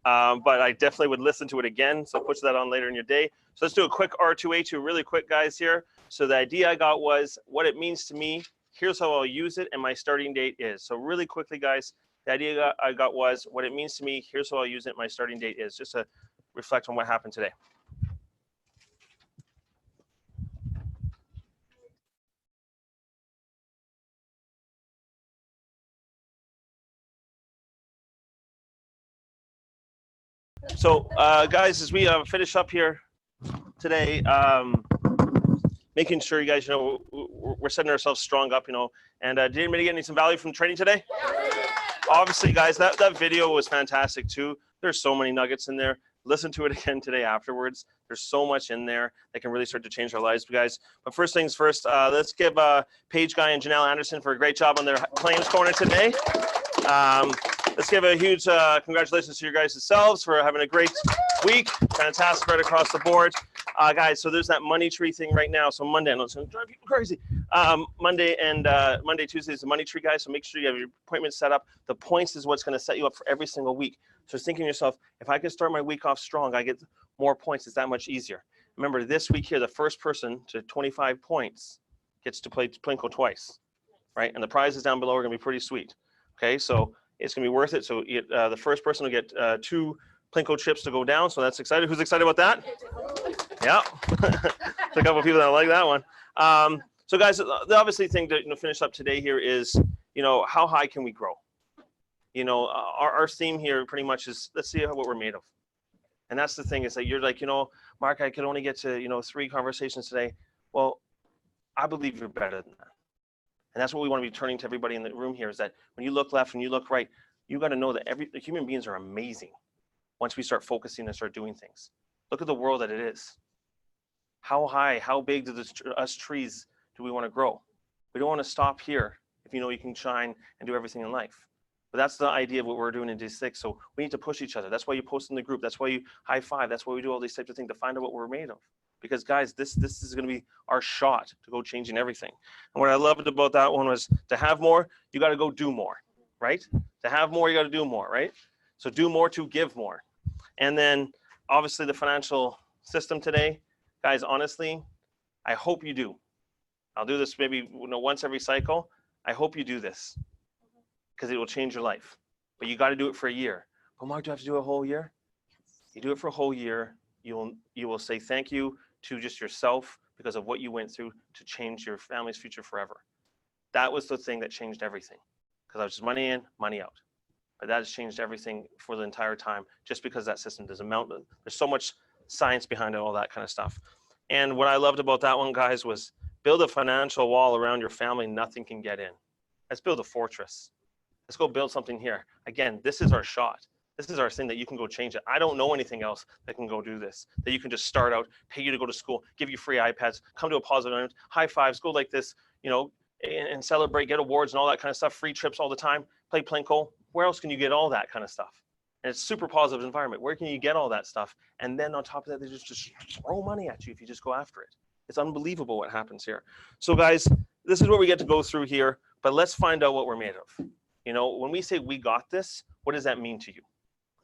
But I definitely would listen to it again. So push that on later in your day. So let's do a quick R2A2 really quick, guys, here. So the idea I got was what it means to me. Here's how I'll use it, and my starting date is. So really quickly, guys, the idea I got was what it means to me. Here's how I'll use it. My starting date is just to reflect on what happened today. So guys, as we finish up here today, making sure you guys, we're setting ourselves strong up, and did anybody get some value from training today? Obviously, guys, that video was fantastic too. There's so many nuggets in there. Listen to it again today afterwards. There's so much in there that can really start to change our lives, guys. But first things first, let's give Paige Guy and Janelle Anderson for a great job on their claims corner today. Let's give a huge congratulations to you guys yourselves for having a great week. Fantastic right across the board. Guys, so there's that money tree thing right now. So Monday, I know it's going to drive people crazy. Monday, Tuesday is the money tree, guys. So make sure you have your appointment set up. The points is what's going to set you up for every single week. So thinking to yourself, if I can start my week off strong, I get more points. It's that much easier. Remember, this week here, the first person to 25 points gets to play Plinko twice, right? And the prizes down below are going to be pretty sweet. Okay, so it's going to be worth it. So the first person will get 2 Plinko chips to go down. So that's exciting. Who's excited about that? Yeah. A couple of people that like that one. So guys, the obviously thing to finish up today here is, how high can we grow? You know, our theme here pretty much is, let's see what we're made of. And that's the thing, is that you're like, you know, Mark, I could only get to, you know, 3 conversations today. Well, I believe you're better than that. And that's what we want to be turning to everybody in the room here, is that when you look left and you look right, you got to know that the human beings are amazing once we start focusing and start doing things. Look at the world that it is. How high, how big do us trees do we want to grow? We don't want to stop here if you know you can shine and do everything in life. But that's the idea of what we're doing in D6. So we need to push each other. That's why you post in the group. That's why you high five. That's why we do all these types of things, to find out what we're made of. Because guys, this is going to be our shot to go changing everything. And what I loved about that one was, to have more, you got to go do more, right? To have more, you got to do more, right? So do more to give more. And then obviously the financial system today, guys, honestly, I hope you do. I'll do this maybe, you know, once every cycle. I hope you do this, because it will change your life. But you got to do it for a year. But Mark, do I have to do a whole year? You do it for a whole year. You will say thank you to just yourself because of what you went through to change your family's future forever. That was the thing that changed everything, because I was just money in, money out. But that has changed everything for the entire time, just because that system doesn't mount. There's so much science behind it, all that kind of stuff. And what I loved about that one, guys, was build a financial wall around your family nothing can get in. Let's build a fortress. Let's go build something here. Again, this is our shot. This is our thing that you can go change it. I don't know anything else that can go do this, that you can just start out, pay you to go to school, give you free iPads, come to a positive event, high fives, go like this, you know, and celebrate, get awards and all that kind of stuff, free trips all the time, play Plinko. Where else can you get all that kind of stuff? And it's super positive environment. Where can you get all that stuff? And then on top of that, they just throw money at you if you just go after it. It's unbelievable what happens here. So guys, this is what we get to go through here, but let's find out what we're made of. You know, when we say we got this, what does that mean to you?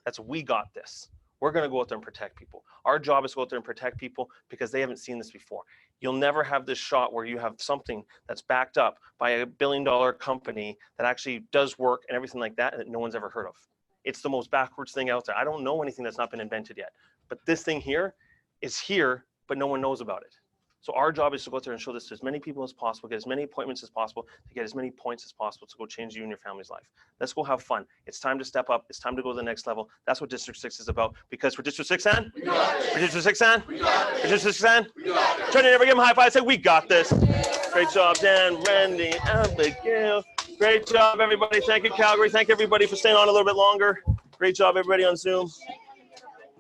That's we got this. We're going to go out there and protect people. Our job is to go out there and protect people because they haven't seen this before. You'll never have this shot where you have something that's backed up by a $1 billion company that actually does work and everything like that, and that no one's ever heard of. It's the most backwards thing out there. I don't know anything that's not been invented yet, but this thing here is here, but no one knows about it. So our job is to go out there and show this to as many people as possible, get as many appointments as possible, to get as many points as possible to go change you and your family's life. Let's go have fun. It's time to step up. It's time to go to the next level. That's what District 6 is about. Because for District 6 and for District 6 and for District 6 and try to never give them a high five. Say, we got this. Great job, Dan, Randy, Abigail. Great job, everybody. Thank you, Calgary. Thank everybody for staying on a little bit longer. Great job, everybody on Zoom.